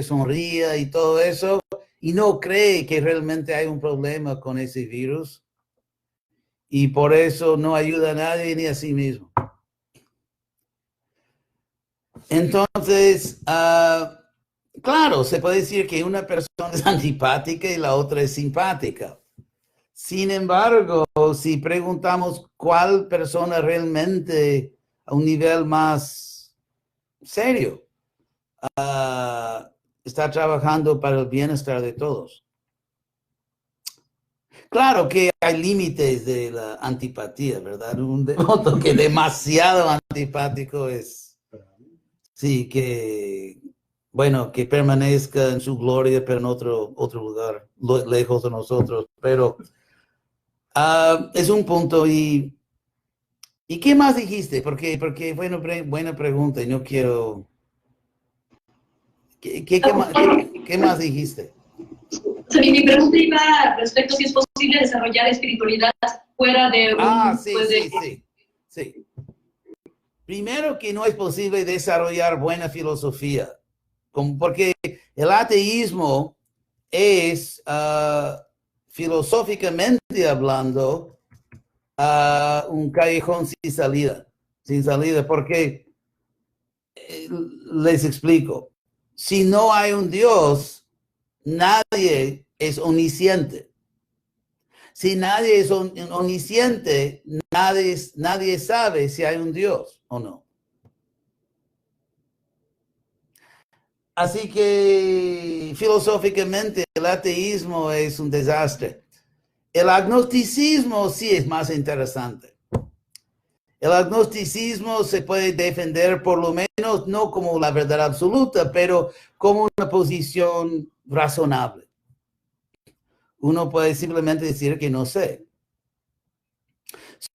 sonríe y todo eso, y no cree que realmente hay un problema con ese virus, y por eso no ayuda a nadie ni a sí mismo. Entonces, claro, se puede decir que una persona es antipática y la otra es simpática. Sin embargo, si preguntamos cuál persona realmente a un nivel más serio está trabajando para el bienestar de todos. Claro que hay límites de la antipatía, ¿verdad? Un devoto que demasiado antipático es, sí, que, bueno, que permanezca en su gloria, pero en otro lugar, lejos de nosotros. Pero Es un punto. ¿Y qué más dijiste? Porque fue una buena pregunta y no quiero... ¿Qué más dijiste? Mi pregunta iba respecto a si es posible desarrollar espiritualidad fuera de un... Sí. Primero que no es posible desarrollar buena filosofía, porque el ateísmo es, filosóficamente hablando, un callejón sin salida, porque les explico, si no hay un Dios, nadie es omnisciente. Si nadie es omnisciente, nadie sabe si hay un Dios o no. Así que filosóficamente el ateísmo es un desastre. El agnosticismo sí es más interesante. El agnosticismo se puede defender por lo menos no como la verdad absoluta, pero como una posición razonable. Uno puede simplemente decir que no sé.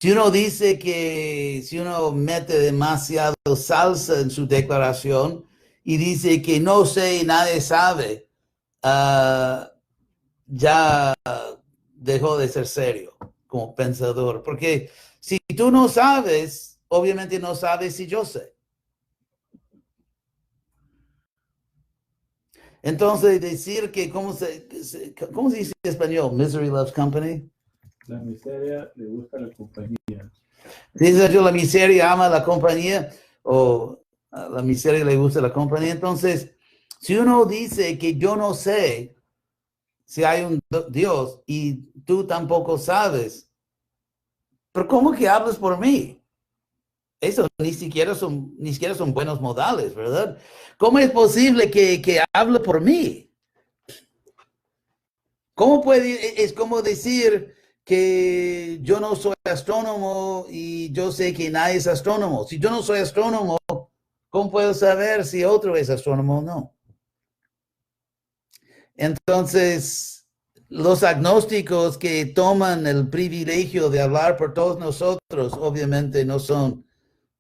Si uno dice que, si uno mete demasiado salsa en su declaración y dice que no sé y nadie sabe, ya dejó de ser serio como pensador. Porque si tú no sabes, obviamente no sabes si yo sé. Entonces, decir que, ¿cómo se dice en español? Misery loves company. La miseria le gusta la compañía. Dice yo, la miseria ama la compañía, o a la miseria le gusta la compañía. Entonces, si uno dice que yo no sé si hay un Dios y tú tampoco sabes, pero ¿cómo que hablas por mí? Eso ni siquiera son buenos modales, ¿verdad? ¿Cómo es posible que hable por mí? ¿Cómo puede, es como decir que yo no soy astrónomo y yo sé que nadie es astrónomo? Si yo no soy astrónomo, ¿cómo puedo saber si otro es astrónomo o no? Entonces, los agnósticos que toman el privilegio de hablar por todos nosotros, obviamente no son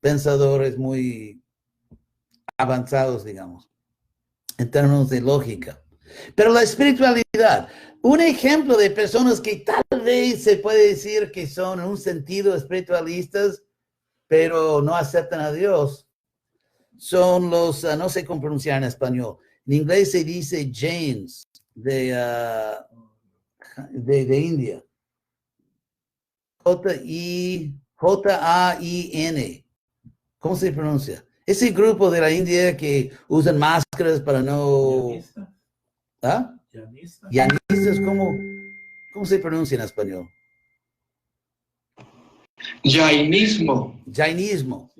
pensadores muy avanzados, digamos, en términos de lógica. Pero la espiritualidad, un ejemplo de personas que tal vez se puede decir que son en un sentido espiritualistas, pero no aceptan a Dios, son los, no sé cómo pronunciar en español, en inglés se dice Jains, de India. Jain. ¿Cómo se pronuncia? Ese grupo de la India que usan máscaras para no... ¿Ah? Llanistas, ¿cómo se pronuncia en español? Jainismo. Jainismo.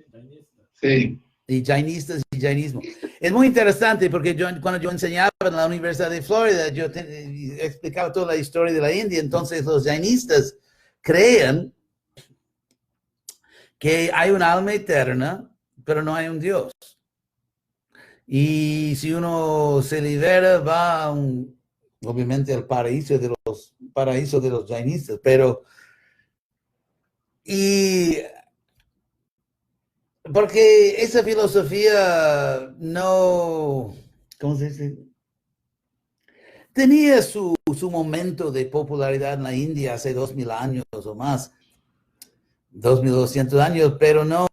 Sí. Y jainistas y jainismo. Es muy interesante porque cuando yo enseñaba en la Universidad de Florida, yo explicaba toda la historia de la India. Entonces los jainistas creen que hay un alma eterna, pero no hay un Dios. Y si uno se libera, va obviamente al paraíso de los jainistas, pero porque esa filosofía no, ¿cómo se dice? Tenía su momento de popularidad en la India hace 2000 años o más, 2200 años, pero no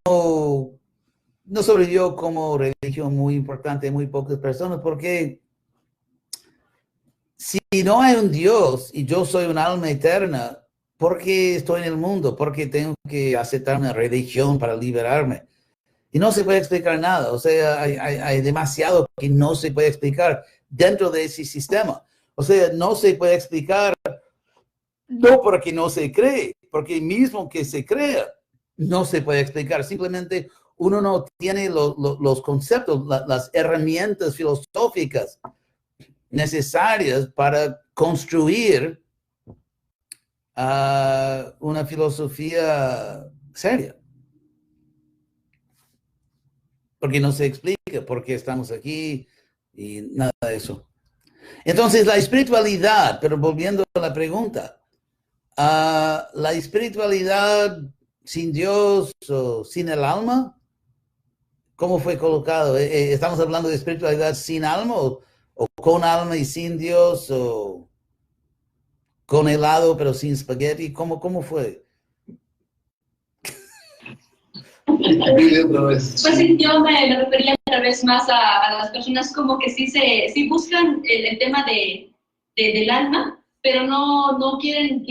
sobrevivió como religión muy importante en muy pocas personas, porque si no hay un Dios y yo soy un alma eterna, ¿por qué estoy en el mundo? ¿Por qué tengo que aceptar una religión para liberarme? Y no se puede explicar nada. O sea, hay demasiado que no se puede explicar dentro de ese sistema. O sea, no se puede explicar, no porque no se cree, porque mismo que se crea, no se puede explicar. Simplemente uno no tiene los conceptos, las herramientas filosóficas necesarias para construir una filosofía seria. Porque no se explica por qué estamos aquí y nada de eso. Entonces, la espiritualidad, pero volviendo a la pregunta, La espiritualidad sin Dios o sin el alma, ¿cómo fue colocado? ¿Estamos hablando de espiritualidad sin alma o con alma y sin Dios o con helado pero sin espagueti? ¿Cómo fue? Pues sí, yo me refería tal vez más a las personas como que sí buscan el tema del alma, pero no quieren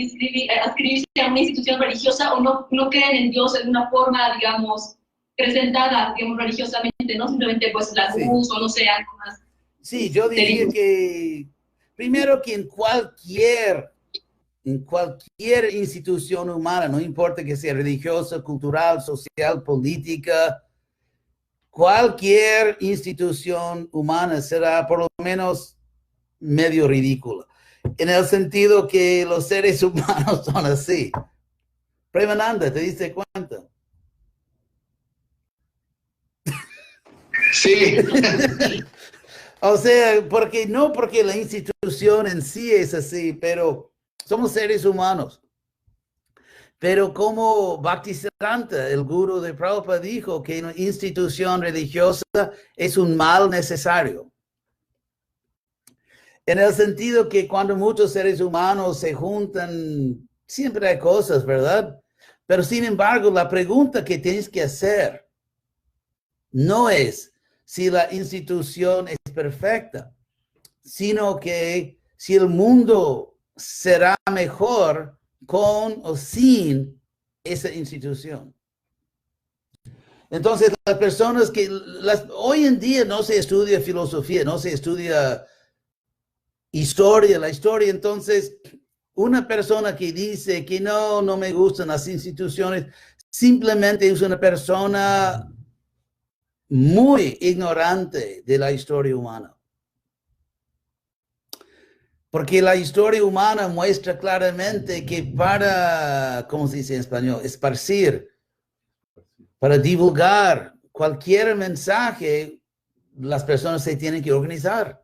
adscribirse a una institución religiosa o no creen en Dios en una forma, digamos, presentada, digamos, religiosamente, no simplemente pues la luz o no sé, algo más. Sí, yo diría que primero que en cualquier institución humana, no importa que sea religiosa, cultural, social, política, cualquier institución humana será por lo menos medio ridícula, en el sentido que los seres humanos son así. Premananda, ¿te diste cuenta? Sí. O sea, porque la institución en sí es así, pero somos seres humanos. Pero como Bhaktisiddhanta, el gurú de Prabhupada, dijo que una institución religiosa es un mal necesario. En el sentido que cuando muchos seres humanos se juntan, siempre hay cosas, ¿verdad? Pero sin embargo, la pregunta que tienes que hacer no es si la institución es perfecta, sino que si el mundo será mejor con o sin esa institución. Entonces, las personas hoy en día no se estudia filosofía, no se estudia la historia, entonces una persona que dice que no me gustan las instituciones, simplemente es una persona muy ignorante de la historia humana. Porque la historia humana muestra claramente que para, ¿cómo se dice en español? Esparcir, para divulgar cualquier mensaje, las personas se tienen que organizar.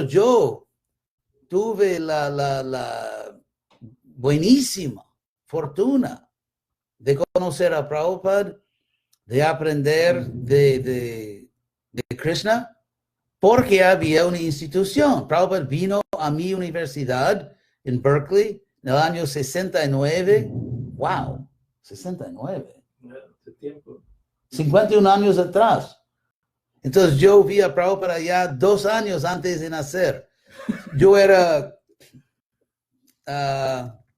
Yo tuve la buenísima fortuna de conocer a Prabhupada, de aprender de Krishna, porque había una institución. Prabhupada vino a mi universidad en Berkeley en el año 69. ¡Wow! 69. Hace tiempo. 51 años atrás. Entonces yo vi a Prabhupada allá 2 años antes de nacer. Yo era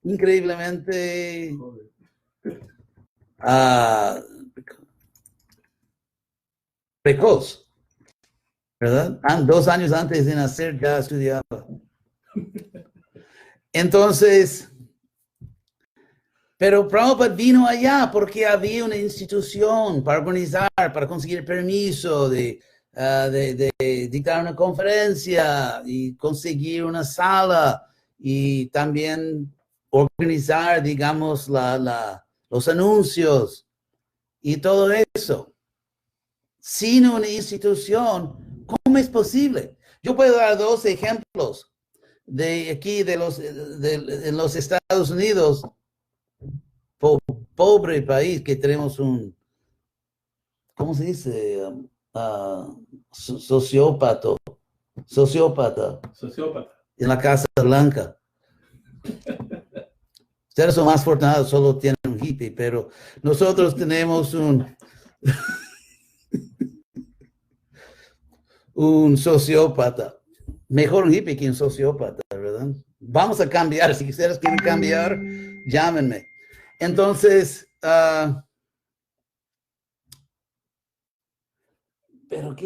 increíblemente precoz, ¿verdad? 2 años antes de nacer ya estudiaba. Entonces, pero Prabhupada vino allá porque había una institución para organizar, para conseguir permiso de dictar una conferencia y conseguir una sala y también organizar, digamos, los anuncios y todo eso. Sin una institución, ¿cómo es posible? Yo puedo dar 2 ejemplos de aquí, en los Estados Unidos, pobre país que tenemos ¿cómo se dice? Sociópata en la Casa Blanca. Ustedes son más afortunados, solo tienen un hippie, pero nosotros tenemos un sociópata. Mejor un hippie que un sociópata, ¿verdad? Vamos a cambiar. Si ustedes quieren cambiar, llámenme. Entonces, pero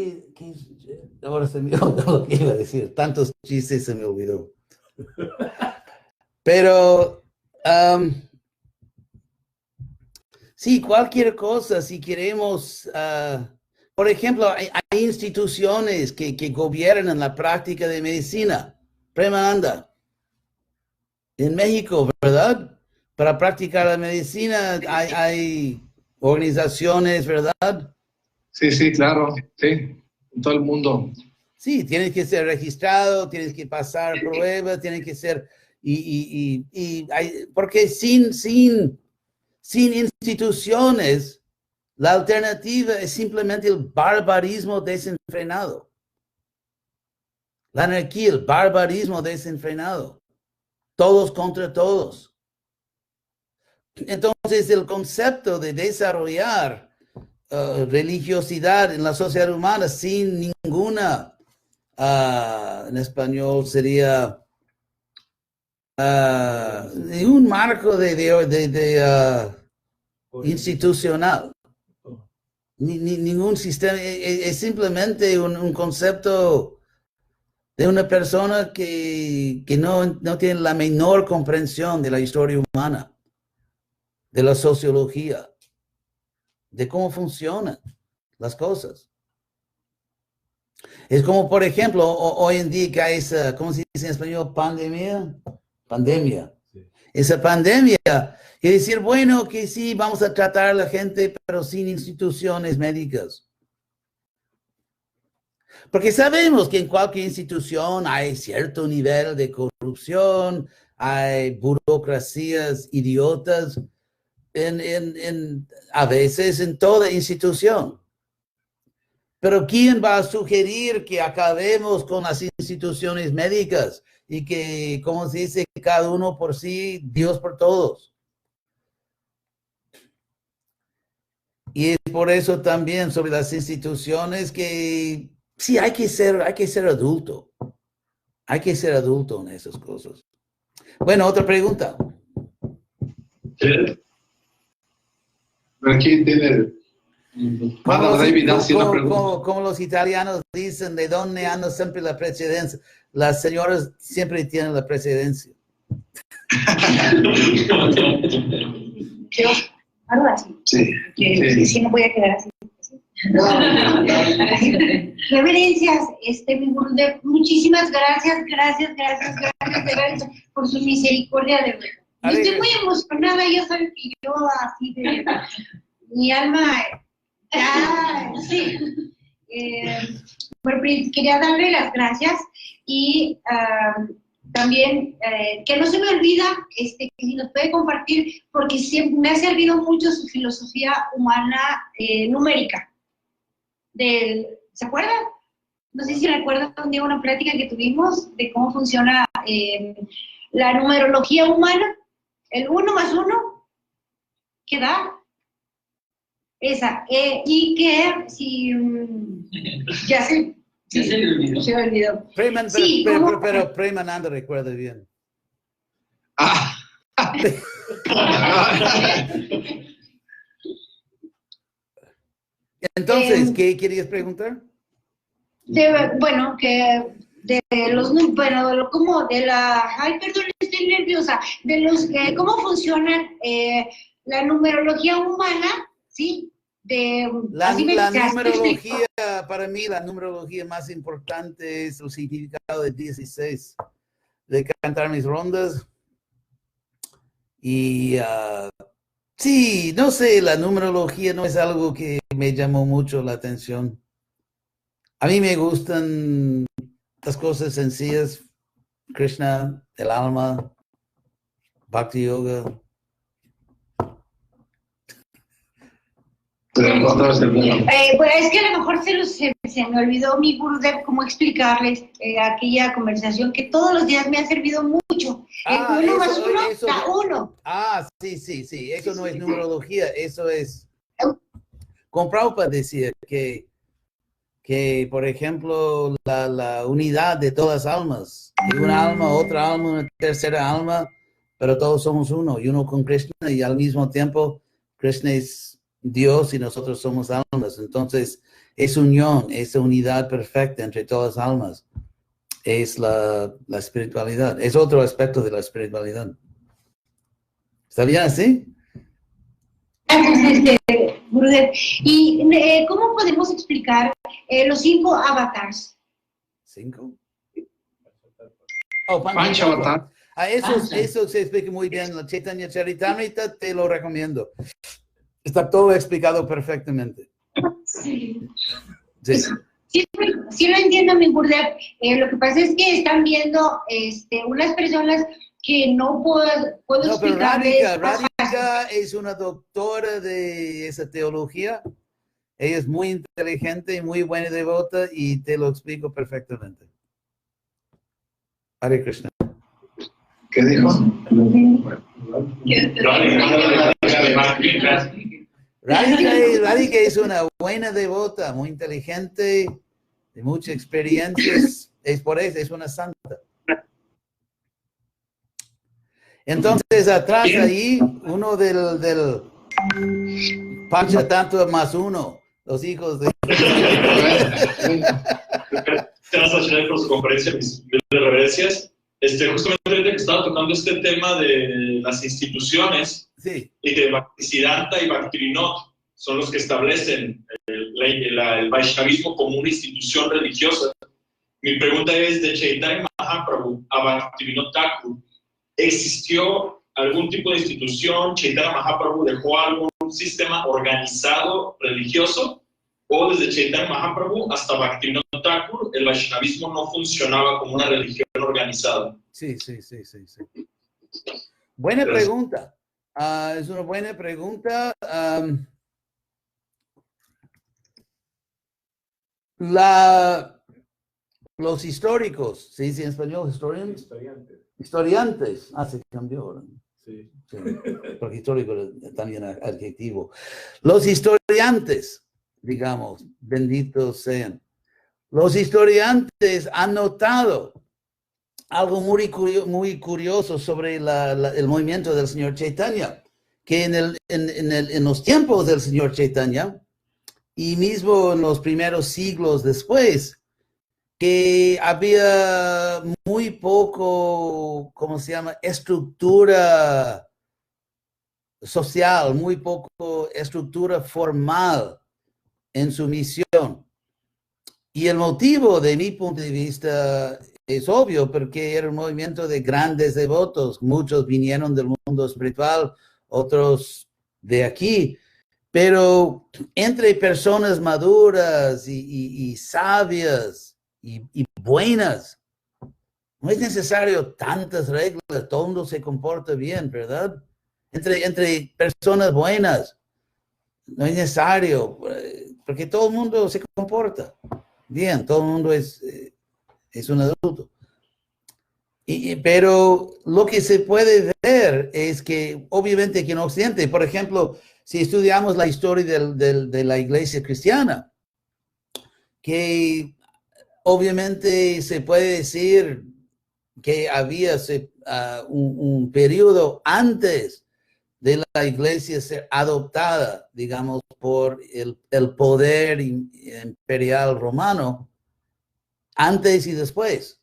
ahora se me olvidó lo que iba a decir. Tantos chistes se me olvidó. Pero, sí, cualquier cosa, si queremos, por ejemplo, hay instituciones que gobiernan la práctica de medicina. Premananda. En México, ¿verdad? Para practicar la medicina hay organizaciones, ¿verdad? Sí, claro, sí, en todo el mundo. Sí, tienes que ser registrado, tienes que pasar pruebas, tienes que ser, Porque sin instituciones, la alternativa es simplemente el barbarismo desenfrenado. La anarquía, el barbarismo desenfrenado. Todos contra todos. Entonces, el concepto de desarrollar religiosidad en la sociedad humana sin ninguna, en español sería un marco institucional. Ningún sistema, es simplemente un concepto de una persona que no tiene la menor comprensión de la historia humana, de la sociología, de cómo funcionan las cosas. Es como, por ejemplo, hoy en día que hay esa, ¿cómo se dice en español? Pandemia. Sí. Esa pandemia, y decir, bueno, que sí, vamos a tratar a la gente, pero sin instituciones médicas. Porque sabemos que en cualquier institución hay cierto nivel de corrupción, hay burocracias idiotas, a veces en toda institución. Pero ¿quién va a sugerir que acabemos con las instituciones médicas y que, como se dice, cada uno por sí, Dios por todos? Y es por eso también sobre las instituciones que sí hay que ser adulto. Hay que ser adulto en esas cosas. Bueno, otra pregunta. Aquí tiene... Como los italianos dicen, de dónde anda siempre la precedencia. Las señoras siempre tienen la precedencia. Yo, algo así. Sí. Sí, no voy a quedar así. Reverencias, mi Gurudev, muchísimas gracias de verdad, por su misericordia de verdad. Yo estoy muy emocionada, ya saben que yo así de mi alma, sí. Bueno, quería darle las gracias y también que no se me olvida que si nos puede compartir, porque siempre me ha servido mucho su filosofía humana numérica. ¿Se acuerdan? No sé si recuerdan un día una plática que tuvimos de cómo funciona la numerología humana, el 1 más 1, ¿qué da? Esa, y que si ya se me olvidó. Pero Premananda recuerda bien. Entonces, ¿qué querías preguntar? Ay, perdón, estoy nerviosa, ¿cómo funciona la numerología humana, sí? La numerología, para mí, la numerología más importante es el significado de 16, de cantar mis rondas. Y sí, no sé, la numerología no es algo que me llamó mucho la atención. A mí me gustan las cosas sencillas, Krishna, el alma, Bhakti Yoga. Pues es que a lo mejor se me olvidó mi Gurudev cómo explicarles aquella conversación que todos los días me ha servido mucho. El 1 más 1 da 1. Sí, eso no es numerología, eso es... Con Prabhupada decía que por ejemplo, la unidad de todas las almas, y una alma, otra alma, una tercera alma, pero todos somos uno, y uno con Krishna, y al mismo tiempo Krishna es Dios y nosotros somos almas. Entonces, es unión, esa unidad perfecta entre todas las almas. Es la espiritualidad. Es otro aspecto de la espiritualidad. ¿Está bien así? Gurudev. ¿Y cómo podemos explicar los 5 avatars? ¿5? Panchavatar. Eso se explica muy bien. La Chaitanya Charitamrita te lo recomiendo. Está todo explicado perfectamente. Sí. Sí lo entiendo, mi Gurudev. Lo que pasa es que están viendo unas personas que no puedo No, pero explicarles. Radhika es una doctora de esa teología. Ella es muy inteligente y muy buena y devota y te lo explico perfectamente. Hare Krishna. ¿Qué dijo? Radhika es una buena devota, muy inteligente, de muchas experiencias. Es por eso, es una santa. Entonces, atrás ahí, uno del Panchatantra más uno, los hijos de... Gracias, Shanay, por su conferencia, mis reverencias. Justamente ahorita que estaba tocando este tema de las instituciones, Sí. y que Bhaktisiddhanta y Bhaktivinoda son los que establecen el Vaishnavismo como una institución religiosa. Mi pregunta es, de Chaitanya Mahaprabhu a Bhaktivinoda Thakur, ¿existió algún tipo de institución? ¿Chaitanya Mahaprabhu dejó algún sistema organizado religioso? ¿O desde Chaitanya Mahaprabhu hasta Bhaktivinoda Thakur el Vaishnavismo no funcionaba como una religión organizada? Sí. Buena pregunta. Es una buena pregunta. Los históricos, ¿se dice en español? Historiantes. Se cambió ahora. Sí. Sí, porque histórico es también adjetivo. Los historiantes, digamos, benditos sean. Los historiantes han notado algo muy curioso sobre el movimiento del señor Chaitanya, que en los tiempos del señor Chaitanya, y mismo en los primeros siglos después, que había muy poco, ¿cómo se llama?, estructura social, muy poco estructura formal en su misión. Y el motivo, de mi punto de vista, es obvio, porque era un movimiento de grandes devotos. Muchos vinieron del mundo espiritual, otros de aquí. Pero entre personas maduras y sabias y buenas, no es necesario tantas reglas. Todo el mundo se comporta bien, ¿verdad? Entre personas buenas, no es necesario, porque todo el mundo se comporta bien, todo el mundo es un adulto. Pero lo que se puede ver es que, obviamente, aquí en Occidente, por ejemplo, si estudiamos la historia de la iglesia cristiana, que obviamente se puede decir que había un periodo antes de la iglesia ser adoptada, digamos, por el poder imperial romano, antes y después.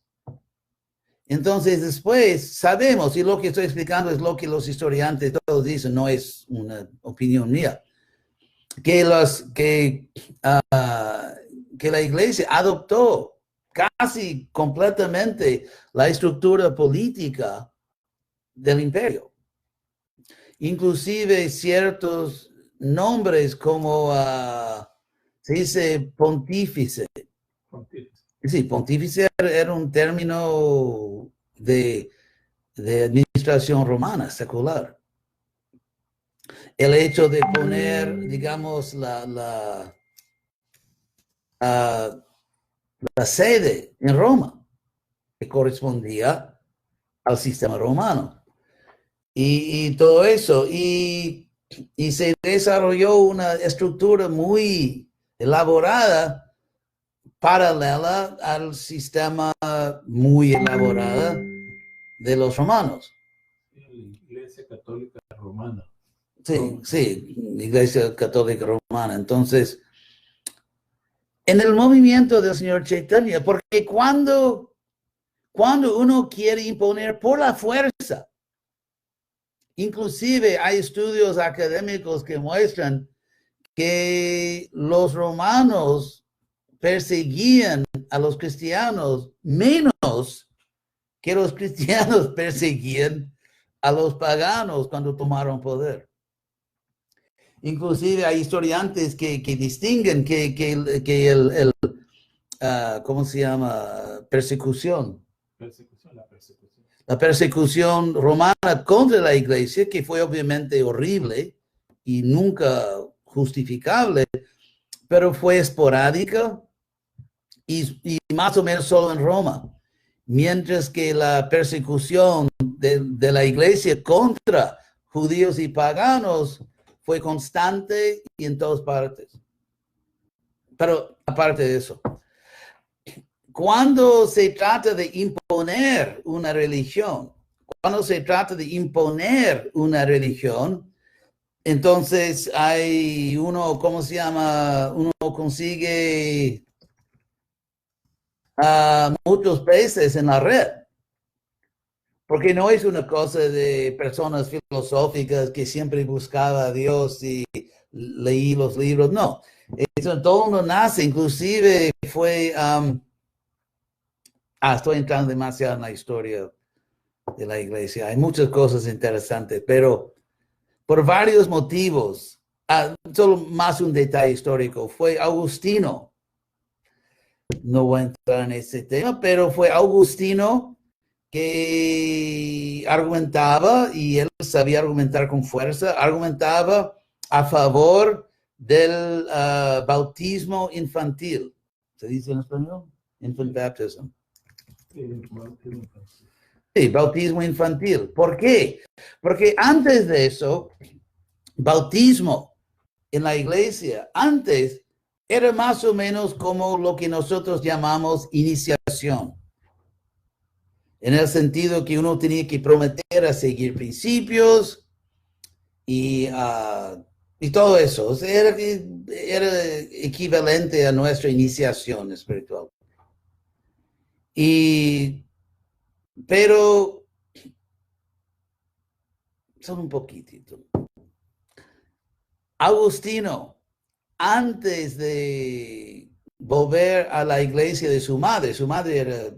Entonces, después sabemos, y lo que estoy explicando es lo que los historiantes todos dicen, no es una opinión mía, que la iglesia adoptó casi completamente la estructura política del imperio. Inclusive ciertos nombres como, se dice pontífice. Sí, pontífice era un término de administración romana, secular. El hecho de poner, digamos, la sede en Roma, que correspondía al sistema romano. Y todo eso. Y se desarrolló una estructura muy elaborada, paralela al sistema muy elaborado de los romanos. La Iglesia Católica Romana. Sí, Iglesia Católica Romana. Entonces, en el movimiento del señor Chaitanya, porque cuando uno quiere imponer por la fuerza, inclusive hay estudios académicos que muestran que los romanos perseguían a los cristianos menos que los cristianos perseguían a los paganos cuando tomaron poder. Inclusive hay historiantes que distinguen que ¿cómo se llama? Persecución. La persecución. la persecución romana contra la iglesia, que fue obviamente horrible y nunca justificable, pero fue esporádica y más o menos solo en Roma. Mientras que la persecución de la iglesia contra judíos y paganos fue constante y en todas partes. Pero aparte de eso, cuando se trata de imponer una religión, entonces hay uno, ¿cómo se llama? Uno consigue muchos peces en la red. Porque no es una cosa de personas filosóficas que siempre buscaba a Dios y leí los libros, no. Eso todo mundo nace, inclusive fue... estoy entrando demasiado en la historia de la iglesia. Hay muchas cosas interesantes, pero por varios motivos, solo más un detalle histórico, fue Agustino. No voy a entrar en ese tema, pero fue Agustino que argumentaba, y él sabía argumentar con fuerza, argumentaba a favor del bautismo infantil. ¿Se dice en español? Infant baptism. Sí, bautismo infantil. ¿Por qué? Porque antes de eso, bautismo en la iglesia, antes era más o menos como lo que nosotros llamamos iniciación. En el sentido que uno tenía que prometer a seguir principios y todo eso. O sea, era equivalente a nuestra iniciación espiritual. Pero, solo un poquitito. Agustino, antes de volver a la iglesia de su madre era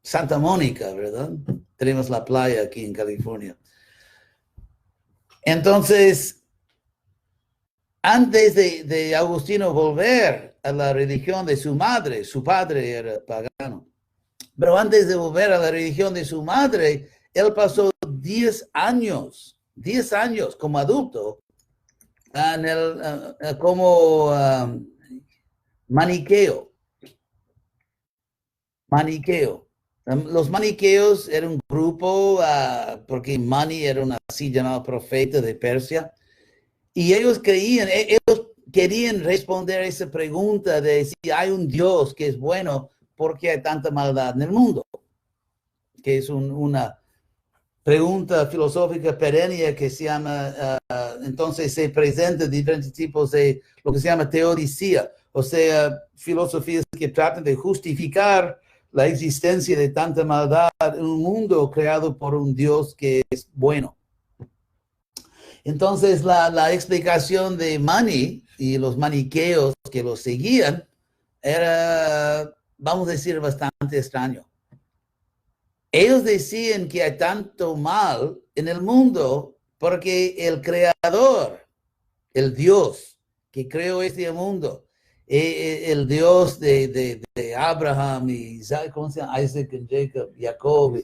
Santa Mónica, ¿verdad? Tenemos la playa aquí en California. Entonces, antes de Agustino volver a la religión de su madre, su padre era pagano, pero antes de volver a la religión de su madre, él pasó 10 años como adulto como maniqueo. Los maniqueos eran un grupo, porque Mani era un así llamado profeta de Persia, y ellos querían responder a esa pregunta de si hay un Dios que es bueno, ¿por qué hay tanta maldad en el mundo? Que es una pregunta filosófica perenne que se llama, entonces se presenta diferentes tipos de lo que se llama teodicea, o sea, filosofías que tratan de justificar la existencia de tanta maldad en un mundo creado por un Dios que es bueno. Entonces, la explicación de Mani y los maniqueos que lo seguían era, vamos a decir, bastante extraño. Ellos decían que hay tanto mal en el mundo porque el creador, el Dios que creó este mundo, el Dios de Abraham y ¿cómo se llama? Isaac y Jacob, Jacob.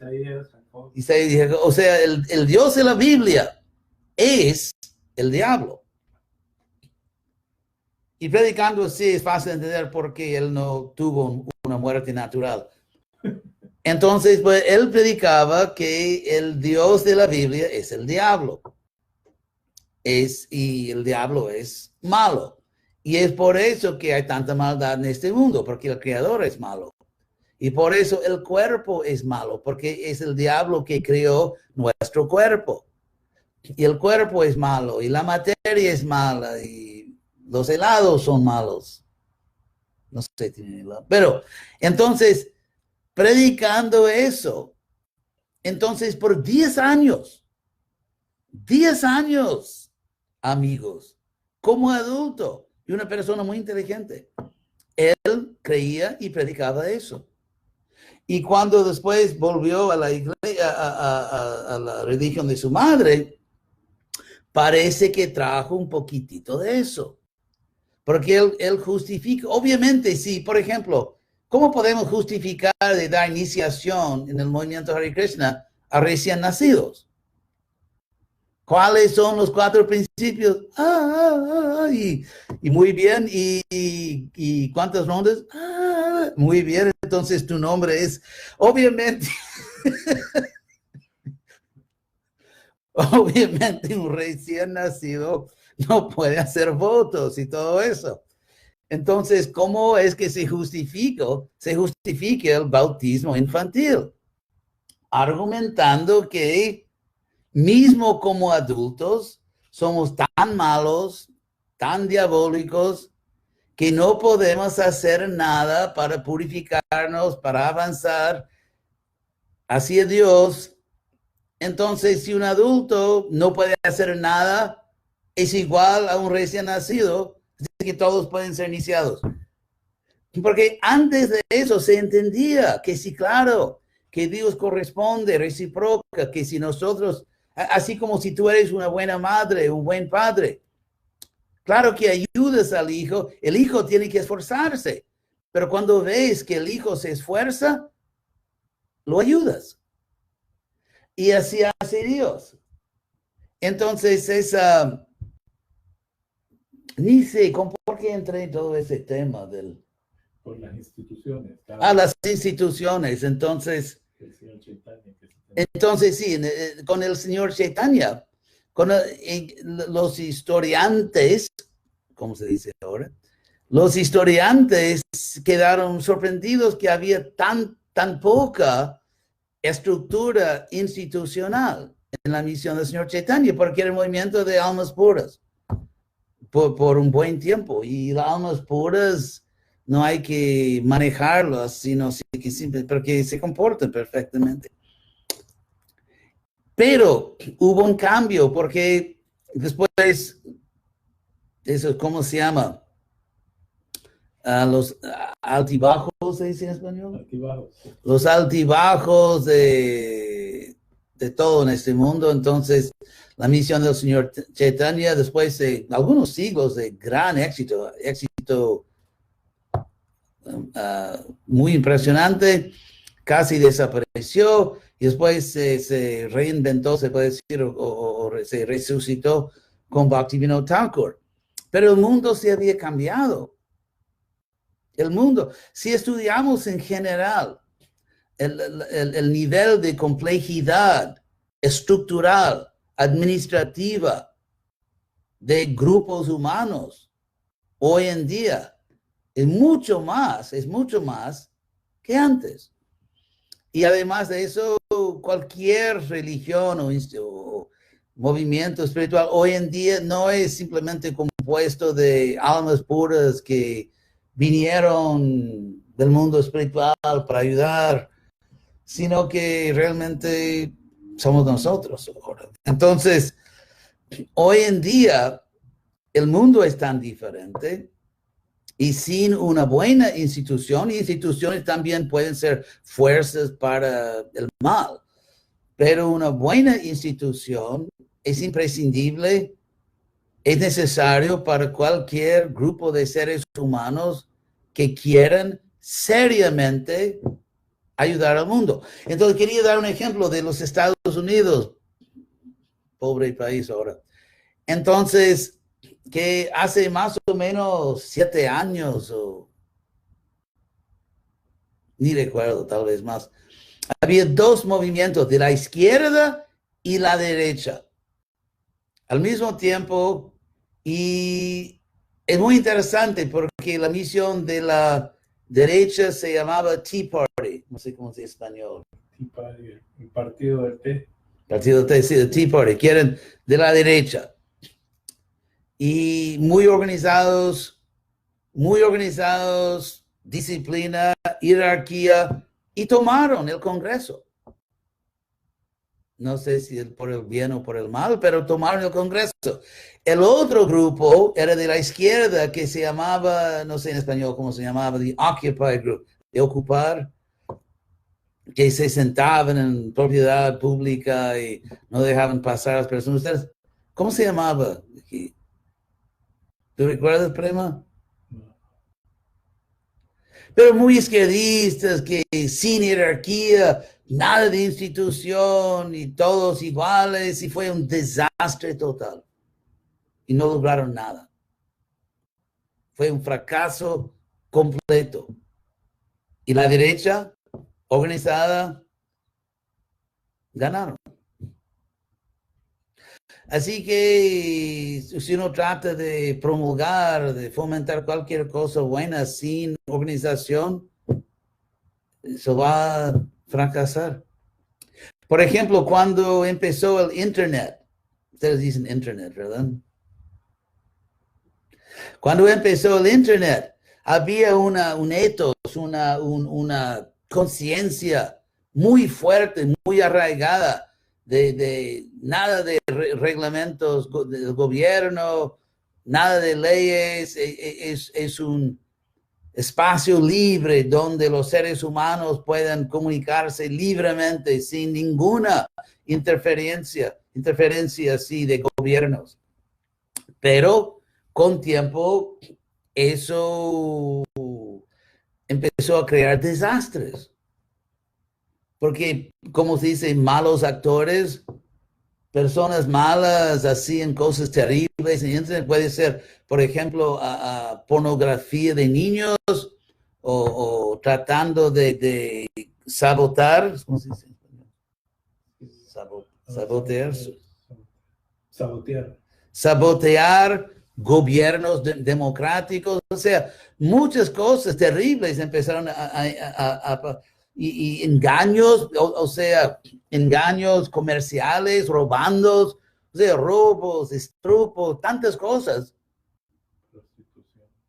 Isaías y Jacob. O sea, el Dios de la Biblia es el diablo. Y predicando así es fácil entender por qué él no tuvo una muerte natural. Entonces, pues, él predicaba que el Dios de la Biblia es el diablo. Y el diablo es malo. Y es por eso que hay tanta maldad en este mundo, porque el creador es malo. Y por eso el cuerpo es malo, porque es el diablo que creó nuestro cuerpo. Y el cuerpo es malo, y la materia es mala, y los helados son malos. No sé, tienen helado. Pero, entonces, predicando eso, entonces por 10 años, amigos, como adulto, y una persona muy inteligente, él creía y predicaba eso. Y cuando después volvió a la iglesia, a la religión de su madre, parece que trajo un poquitito de eso. Porque él justifica, obviamente, sí, por ejemplo, ¿cómo podemos justificar de dar iniciación en el movimiento Hare Krishna a recién nacidos. ¿Cuáles son los 4 principios? Y muy bien. ¿Y cuántas rondas? Muy bien. Entonces tu nombre es, obviamente, obviamente un recién nacido no puede hacer votos y todo eso. Entonces, ¿cómo es que se justifica el bautismo infantil? Argumentando que mismo como adultos somos tan malos, tan diabólicos, que no podemos hacer nada para purificarnos, para avanzar hacia Dios. Entonces, si un adulto no puede hacer nada, es igual a un recién nacido, así que todos pueden ser iniciados. Porque antes de eso se entendía que sí, claro, que Dios corresponde, reciproca, que si nosotros, así como si tú eres una buena madre, un buen padre, claro que ayudas al hijo, el hijo tiene que esforzarse, pero cuando ves que el hijo se esfuerza, lo ayudas. Y así hace Dios. Entonces, ni sé, ¿por qué entré en todo ese tema del... Por las instituciones. Las instituciones. Entonces, sí, con el señor Chaitanya, con los historiantes, ¿cómo se dice ahora? Los historiantes quedaron sorprendidos que había tan poca estructura institucional en la misión del señor Chaitanya, porque era el movimiento de almas puras por un buen tiempo. Y las almas puras no hay que manejarlas, sino que porque se comportan perfectamente. Pero hubo un cambio, porque después, eso, ¿cómo se llama? Los altibajos, ¿se dice en español? Altibajos. Los altibajos de todo en este mundo. Entonces, la misión del señor Chaitanya, después de algunos siglos de gran éxito muy impresionante, casi desapareció y después se reinventó, se puede decir, o se resucitó con Bhaktivinoda Thakur. Pero el mundo se había cambiado. El mundo, si estudiamos en general el nivel de complejidad estructural, administrativa de grupos humanos hoy en día, es mucho más que antes. Y además de eso, cualquier religión o movimiento espiritual hoy en día no es simplemente compuesto de almas puras que vinieron del mundo espiritual para ayudar, sino que realmente somos nosotros ahora. Entonces, hoy en día, el mundo es tan diferente. Y sin una buena institución, instituciones también pueden ser fuerzas para el mal, pero una buena institución es imprescindible, es necesario para cualquier grupo de seres humanos que quieran seriamente ayudar al mundo. Entonces quería dar un ejemplo de los Estados Unidos, pobre país ahora. Entonces, que hace más o menos 7 años, o ni recuerdo, tal vez más, había 2 movimientos, de la izquierda y la derecha, al mismo tiempo, y es muy interesante porque la misión de la derecha se llamaba Tea Party, no sé cómo se dice en español. Tea Party, el partido del té. Partido del té, sí, el Tea Party, quieren de la derecha. Y muy organizados, disciplina, jerarquía, y tomaron el Congreso. No sé si por el bien o por el mal, pero tomaron el Congreso. El otro grupo era de la izquierda que se llamaba, no sé en español cómo se llamaba, the Occupy Group, de ocupar, que se sentaban en propiedad pública y no dejaban pasar a las personas. ¿Ustedes cómo se llamaba? ¿Tú recuerdas, Prema? pero muy izquierdistas, que sin jerarquía, nada de institución y todos iguales, y fue un desastre total. Y no lograron nada. Fue un fracaso completo. Y la derecha organizada ganaron. Así que si uno trata de promulgar, de fomentar cualquier cosa buena sin organización, eso va a fracasar. Por ejemplo, cuando empezó el Internet, ustedes dicen Internet, ¿verdad? Cuando empezó el Internet, había un ethos, una conciencia muy fuerte, muy arraigada, de nada de reglamentos del gobierno, nada de leyes, es un espacio libre donde los seres humanos puedan comunicarse libremente sin ninguna interferencia así de gobiernos. Pero con tiempo eso empezó a crear desastres. Porque, como se dice, malos actores, personas malas hacían cosas terribles en Internet. Puede ser, por ejemplo, pornografía de niños o tratando de sabotar. ¿Cómo se dice? Sabotear gobiernos democráticos. O sea, muchas cosas terribles empezaron y engaños, o sea, engaños comerciales, robando, o sea, robos, estrupos, tantas cosas.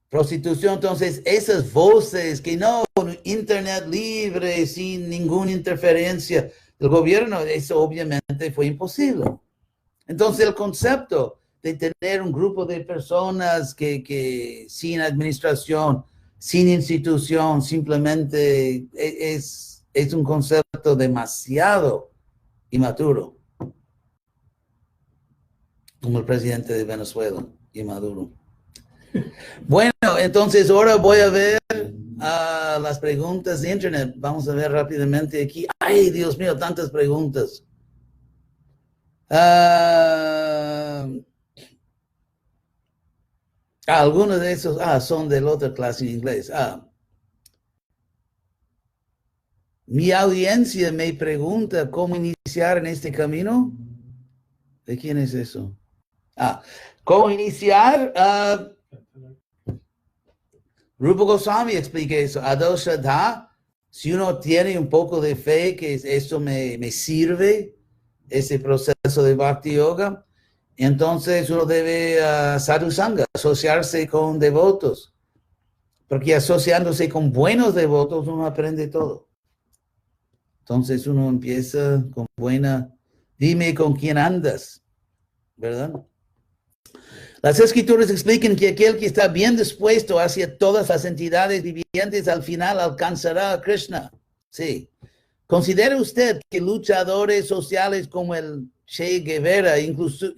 Prostitución. Entonces, esas voces que no, Internet libre, sin ninguna interferencia del gobierno, eso obviamente fue imposible. Entonces, el concepto de tener un grupo de personas que sin administración, sin institución, simplemente es un concepto demasiado inmaduro, como el presidente de Venezuela, inmaduro. Bueno, entonces ahora voy a ver las preguntas de Internet. Vamos a ver rápidamente aquí. ¡Ay, Dios mío, tantas preguntas! Algunos de esos son de la otra clase en inglés. Mi audiencia me pregunta cómo iniciar en este camino. ¿De quién es eso? ¿Cómo iniciar? Rupa Goswami explica eso. Ado Shraddha, si uno tiene un poco de fe que esto me sirve, ese proceso de Bhakti Yoga, entonces uno debe sadhu sangha, asociarse con devotos, porque asociándose con buenos devotos uno aprende todo. Entonces uno empieza con dime con quién andas, ¿verdad? Las escrituras explican que aquel que está bien dispuesto hacia todas las entidades vivientes al final alcanzará a Krishna. Sí. ¿Considera usted que luchadores sociales como el Che Guevara, incluso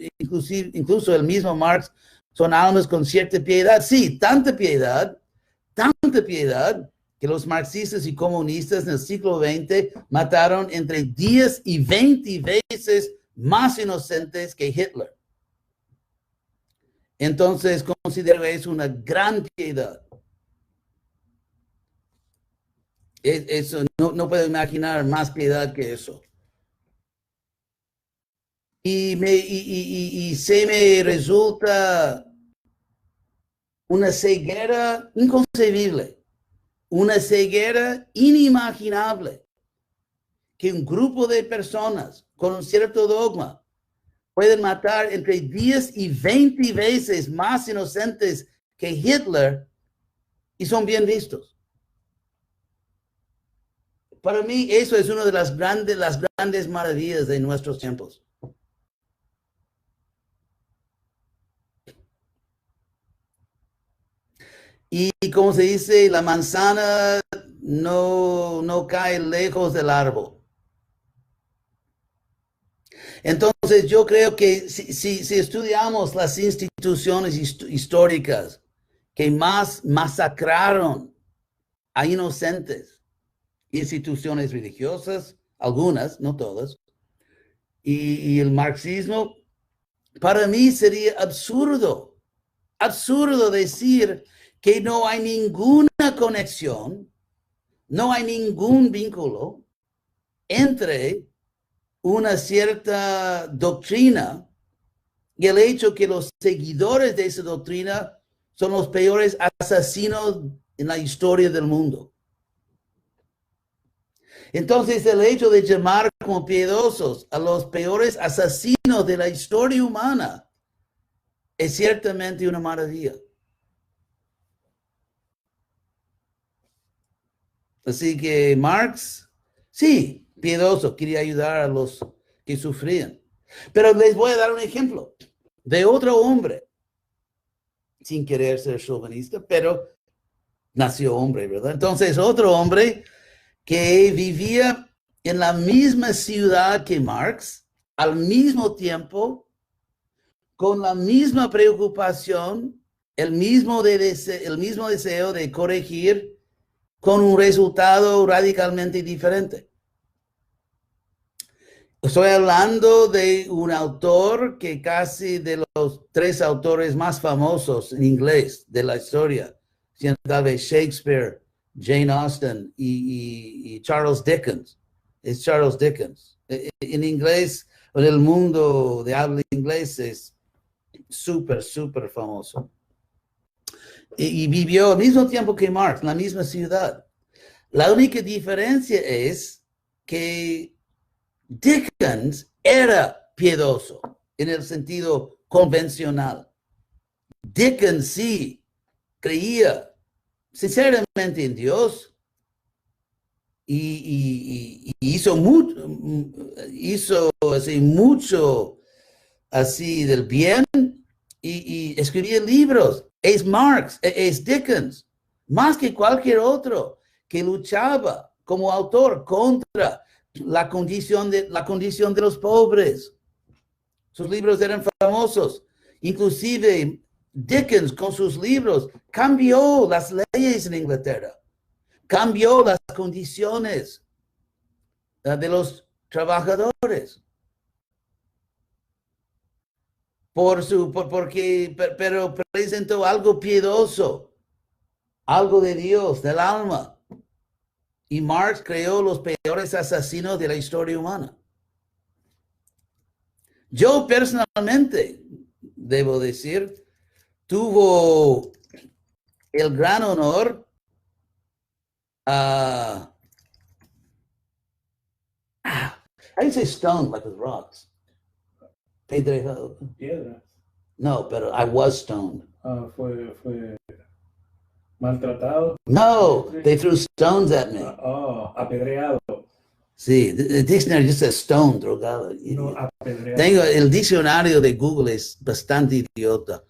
el mismo Marx, son almas con cierta piedad? Sí, tanta piedad, que los marxistas y comunistas en el siglo XX mataron entre 10 y 20 veces más inocentes que Hitler. Entonces, considero eso una gran piedad. Eso, no puedo imaginar más piedad que eso. Y se me resulta una ceguera inconcebible, una ceguera inimaginable, que un grupo de personas con un cierto dogma pueden matar entre 10 y 20 veces más inocentes que Hitler y son bien vistos. Para mí eso es una de las grandes maravillas de nuestros tiempos. Y como se dice, la manzana no cae lejos del árbol. Entonces yo creo que si estudiamos las instituciones históricas que más masacraron a inocentes, instituciones religiosas, algunas, no todas, y el marxismo, para mí sería absurdo decir que no hay ninguna conexión, no hay ningún vínculo entre una cierta doctrina y el hecho que los seguidores de esa doctrina son los peores asesinos en la historia del mundo. Entonces, el hecho de llamar como piedosos a los peores asesinos de la historia humana es ciertamente una maravilla. Así que Marx, sí, piedoso, quería ayudar a los que sufrían. Pero les voy a dar un ejemplo de otro hombre, sin querer ser chauvinista, pero nació hombre, ¿verdad? Entonces, otro hombre que vivía en la misma ciudad que Marx, al mismo tiempo, con la misma preocupación, el mismo deseo de corregir, con un resultado radicalmente diferente. Estoy hablando de un autor que casi de los 3 autores más famosos en inglés de la historia, siendo tal vez Shakespeare, Jane Austen y Charles Dickens. Es Charles Dickens. En inglés, en el mundo de habla inglés es súper famoso. Y vivió al mismo tiempo que Marx, en la misma ciudad. La única diferencia es que Dickens era piedoso en el sentido convencional. Dickens sí creía sinceramente en Dios y hizo mucho así del bien y escribía libros. Es Marx, es Dickens, más que cualquier otro que luchaba como autor contra la condición de los pobres. Sus libros eran famosos. Inclusive Dickens con sus libros cambió las leyes en Inglaterra, cambió las condiciones de los trabajadores. Pero presentó algo piedoso, algo de Dios, del alma. Y Marx creó los peores asesinos de la historia humana. Yo personalmente, debo decir, tuvo el gran honor how do you say stone like with rocks? Pedrejado. Piedras. No, pero I was stoned. Fue maltratado. No, they threw stones at me. Apedreado. Sí, the dictionary just says stone, drogado. No, apedreado. El diccionario de Google es bastante idiota,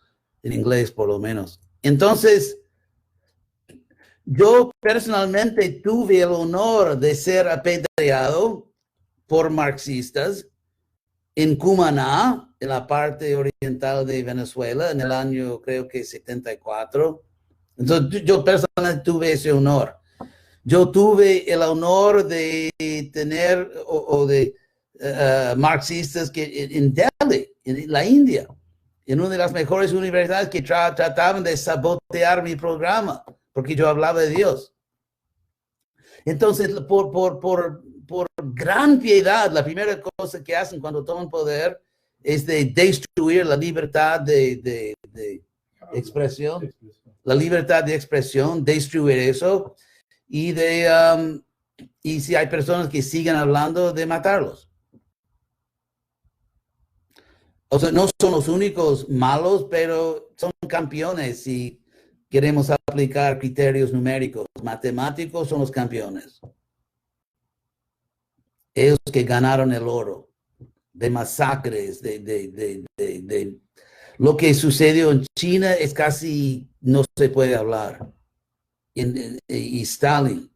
en inglés por lo menos. Entonces, yo personalmente tuve el honor de ser apedreado por marxistas en Cumaná, en la parte oriental de Venezuela, en el año creo que 74. Entonces, yo personalmente tuve ese honor. Yo tuve el honor de tener marxistas que en Delhi, en la India, en una de las mejores universidades que trataban de sabotear mi programa, porque yo hablaba de Dios. Entonces, por gran piedad, la primera cosa que hacen cuando toman poder es de destruir la libertad de expresión, la libertad de expresión, destruir eso, y si hay personas que siguen hablando, de matarlos. O sea, no son los únicos malos, pero son campeones si queremos aplicar criterios numéricos. Matemáticos son los campeones. Ellos que ganaron el oro, de masacres, de lo que sucedió en China es casi no se puede hablar. Y Stalin.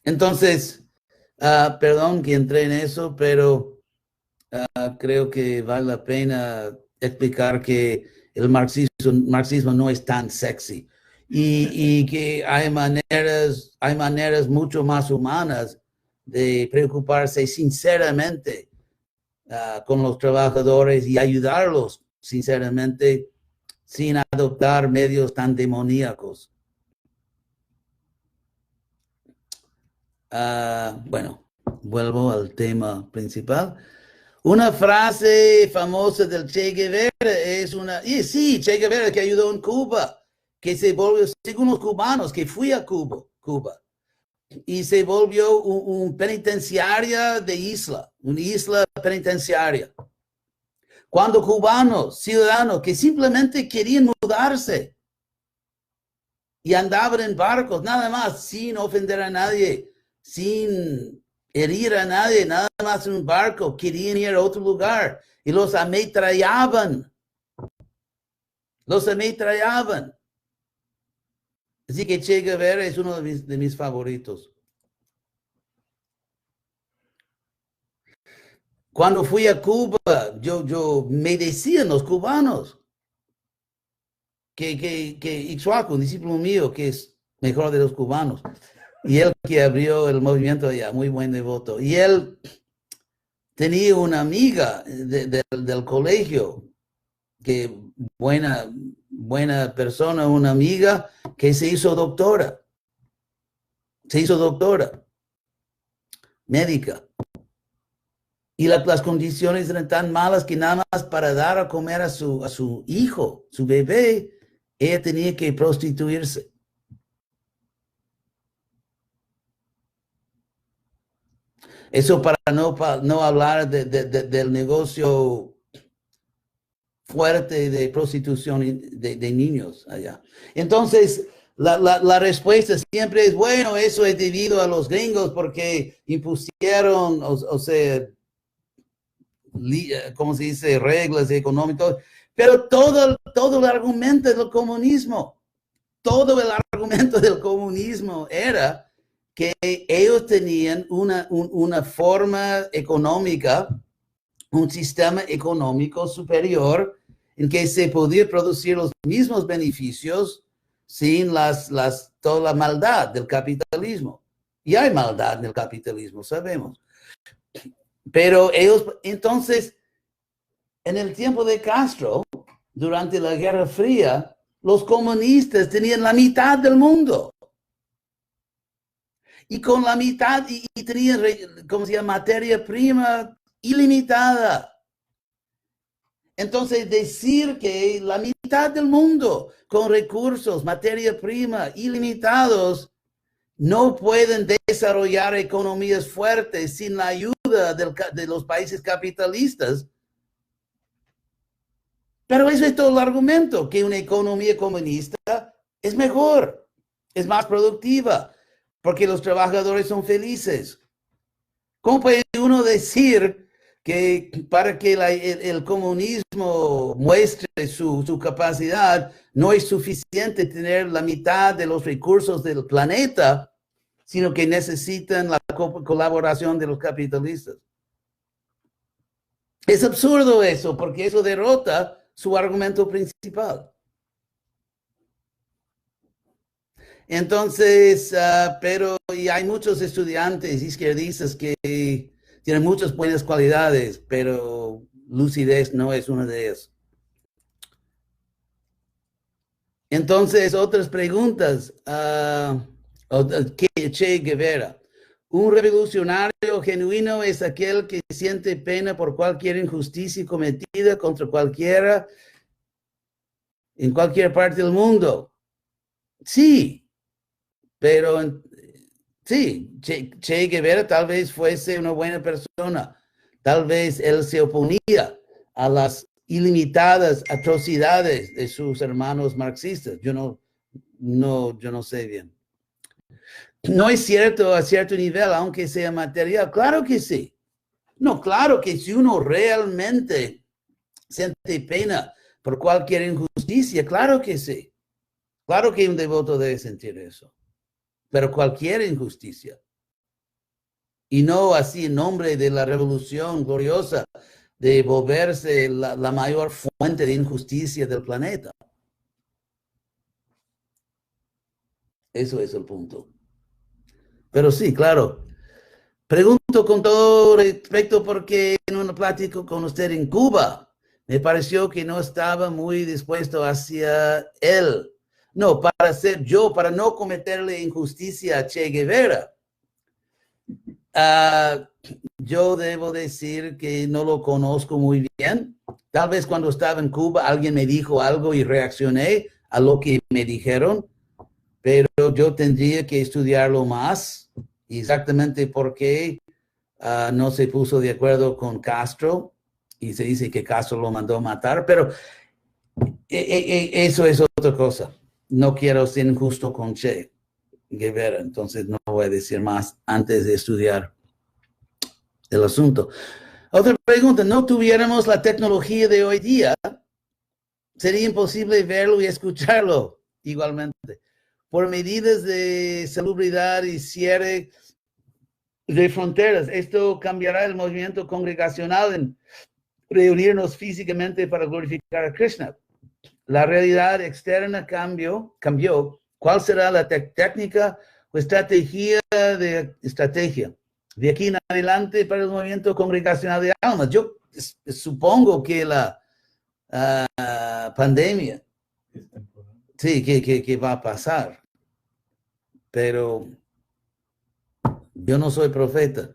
Entonces, perdón que entré en eso, pero creo que vale la pena explicar que el marxismo no es tan sexy. y que hay maneras mucho más humanas de preocuparse sinceramente con los trabajadores y ayudarlos sinceramente sin adoptar medios tan demoníacos. Bueno, vuelvo al tema principal. Una frase famosa del Che Guevara es y sí, Che Guevara que ayudó en Cuba, que se volvió, según los cubanos, que fui a Cuba, y se volvió un penitenciaria de isla, una isla penitenciaria. Cuando cubanos, ciudadanos, que simplemente querían mudarse y andaban en barcos, nada más, sin ofender a nadie, sin herir a nadie, nada más en un barco, querían ir a otro lugar y los ametrallaban. Los ametrallaban. Así que Che Guevara es uno de mis favoritos. Cuando fui a Cuba, me decían los cubanos que Ixhuacu, un discípulo mío, que es mejor de los cubanos, y él que abrió el movimiento allá, muy buen devoto, y él tenía una amiga del colegio, que buena persona, una amiga que se hizo doctora médica. Y las condiciones eran tan malas que nada más para dar a comer a su hijo, su bebé, ella tenía que prostituirse. Eso para no hablar del negocio fuerte de prostitución de niños allá. Entonces, la respuesta siempre es, bueno, eso es debido a los gringos porque impusieron, o sea, ¿cómo se dice? Reglas económicas. Pero todo el argumento del comunismo, todo el argumento del comunismo era que ellos tenían una forma económica, un sistema económico superior en que se podía producir los mismos beneficios sin toda la maldad del capitalismo. Y hay maldad en el capitalismo, sabemos. Pero ellos, entonces, en el tiempo de Castro, durante la Guerra Fría, los comunistas tenían la mitad del mundo. Y con la mitad, y tenían, ¿cómo se llama? Materia prima ilimitada. Entonces, decir que la mitad del mundo con recursos, materia prima ilimitados, no pueden desarrollar economías fuertes sin la ayuda de los países capitalistas. Pero ese es todo el argumento, que una economía comunista es mejor, es más productiva, porque los trabajadores son felices. ¿Cómo puede uno decir que para que el comunismo muestre su capacidad, no es suficiente tener la mitad de los recursos del planeta, sino que necesitan la colaboración de los capitalistas? Es absurdo eso, porque eso derrota su argumento principal. Entonces, y hay muchos estudiantes izquierdistas que tienen muchas buenas cualidades, pero lucidez no es una de ellas. Entonces, otras preguntas. Che Guevara. Un revolucionario genuino es aquel que siente pena por cualquier injusticia cometida contra cualquiera en cualquier parte del mundo. Sí, pero sí, Che Guevara tal vez fuese una buena persona. Tal vez él se oponía a las ilimitadas atrocidades de sus hermanos marxistas. Yo no sé bien. No es cierto a cierto nivel, aunque sea material. Claro que sí. No, claro que si uno realmente siente pena por cualquier injusticia, claro que sí. Claro que un devoto debe sentir eso. Pero cualquier injusticia. Y no así en nombre de la revolución gloriosa de volverse la mayor fuente de injusticia del planeta. Eso es el punto. Pero sí, claro. Pregunto con todo respeto porque en una plática con usted en Cuba, me pareció que no estaba muy dispuesto hacia él. No, para ser yo, para no cometerle injusticia a Che Guevara. Yo debo decir que no lo conozco muy bien. Tal vez cuando estaba en Cuba alguien me dijo algo y reaccioné a lo que me dijeron, pero yo tendría que estudiarlo más, exactamente por qué no se puso de acuerdo con Castro y se dice que Castro lo mandó a matar, pero eso es otra cosa. No quiero ser injusto con Che Guevara, entonces no voy a decir más antes de estudiar el asunto. Otra pregunta, ¿no tuviéramos la tecnología de hoy día? Sería imposible verlo y escucharlo igualmente. Por medidas de salubridad y cierre de fronteras, esto cambiará el movimiento congregacional en reunirnos físicamente para glorificar a Krishna. La realidad externa cambió. ¿Cuál será la técnica o estrategia de aquí en adelante para el movimiento congregacional de almas? Yo supongo que la pandemia, sí, que va a pasar, pero yo no soy profeta.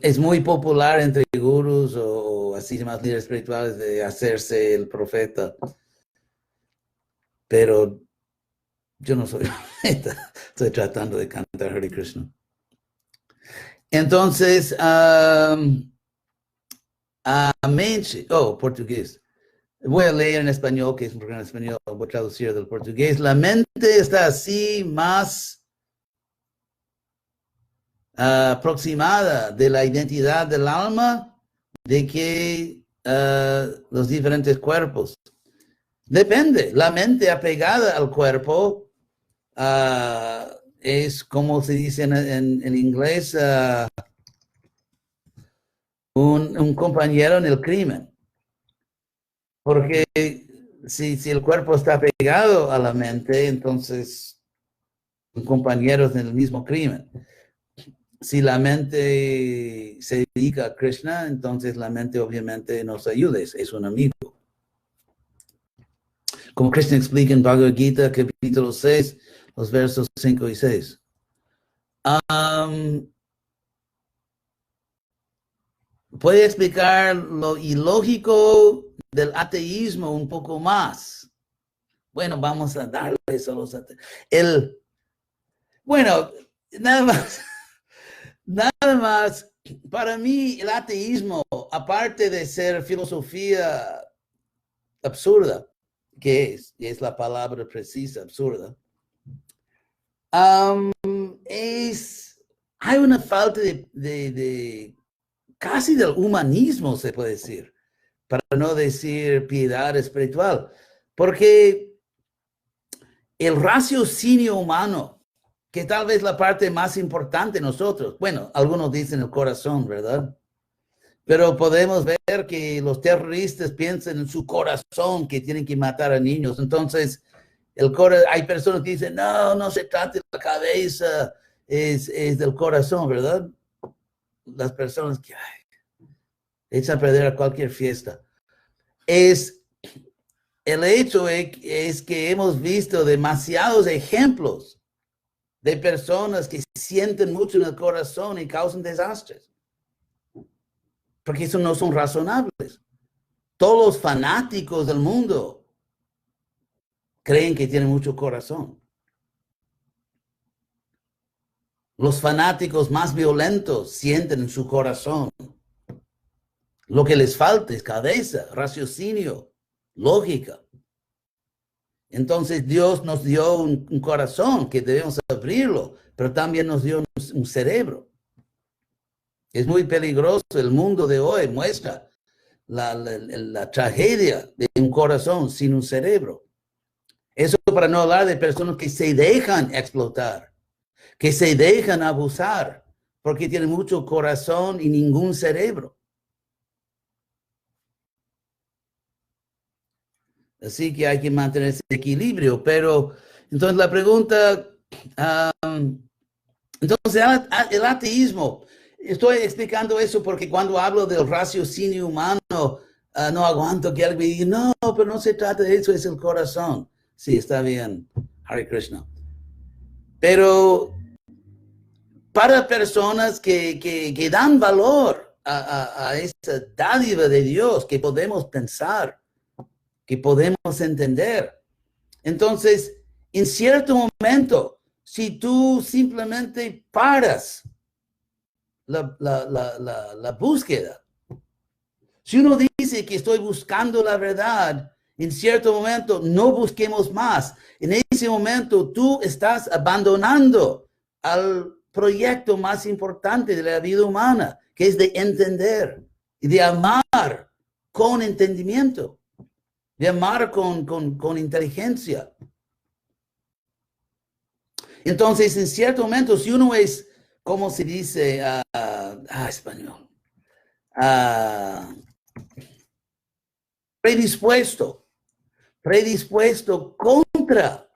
Es muy popular entre gurús o así más líderes espirituales de hacerse el profeta, pero yo no soy profeta. Estoy tratando de cantar Hare Krishna. Entonces, portugués. Voy a leer en español, que es un programa en español, voy a traducir del portugués. La mente está así más aproximada de la identidad del alma de que los diferentes cuerpos. Depende, la mente apegada al cuerpo es como se dice en inglés, un compañero en el crimen. Porque si el cuerpo está pegado a la mente, entonces son compañeros en el mismo crimen. Si la mente se dedica a Krishna, entonces la mente obviamente nos ayuda, es un amigo. Como Krishna explica en Bhagavad Gita, capítulo 6, los versos 5 y 6. ¿Puede explicar lo ilógico del ateísmo un poco más? Bueno, vamos a darles a los ateos. Bueno, nada más, para mí el ateísmo, aparte de ser filosofía absurda, que es la palabra precisa, absurda, hay una falta de casi del humanismo, se puede decir, para no decir piedad espiritual, porque el raciocinio humano, que tal vez la parte más importante de nosotros, bueno, algunos dicen el corazón, ¿verdad? Pero podemos ver que los terroristas piensan en su corazón que tienen que matar a niños. Entonces, hay personas que dicen, no se trata de la cabeza, es del corazón, ¿verdad? Las personas que echan a perder a cualquier fiesta. El hecho es que hemos visto demasiados ejemplos de personas que sienten mucho en el corazón y causan desastres. Porque eso no son razonables. Todos los fanáticos del mundo creen que tienen mucho corazón. Los fanáticos más violentos sienten en su corazón. Lo que les falta es cabeza, raciocinio, lógica. Entonces Dios nos dio un corazón que debemos abrirlo, pero también nos dio un cerebro. Es muy peligroso. El mundo de hoy muestra la tragedia de un corazón sin un cerebro. Eso para no hablar de personas que se dejan explotar, que se dejan abusar, porque tienen mucho corazón y ningún cerebro. Así que hay que mantener ese equilibrio, pero Entonces la pregunta, entonces el ateísmo, estoy explicando eso porque cuando hablo del raciocinio humano, no aguanto que alguien me diga, no, pero no se trata de eso, es el corazón. Sí, está bien, Hare Krishna. Pero para personas que dan valor a esa dádiva de Dios, que podemos pensar, que podemos entender, entonces, en cierto momento, si tú simplemente paras la búsqueda, si uno dice que estoy buscando la verdad, en cierto momento no busquemos más. En ese momento tú estás abandonando al proyecto más importante de la vida humana, que es de entender y de amar con entendimiento, de amar con inteligencia. Entonces, en cierto momento, si uno es, ¿cómo se dice? Español. Predispuesto contra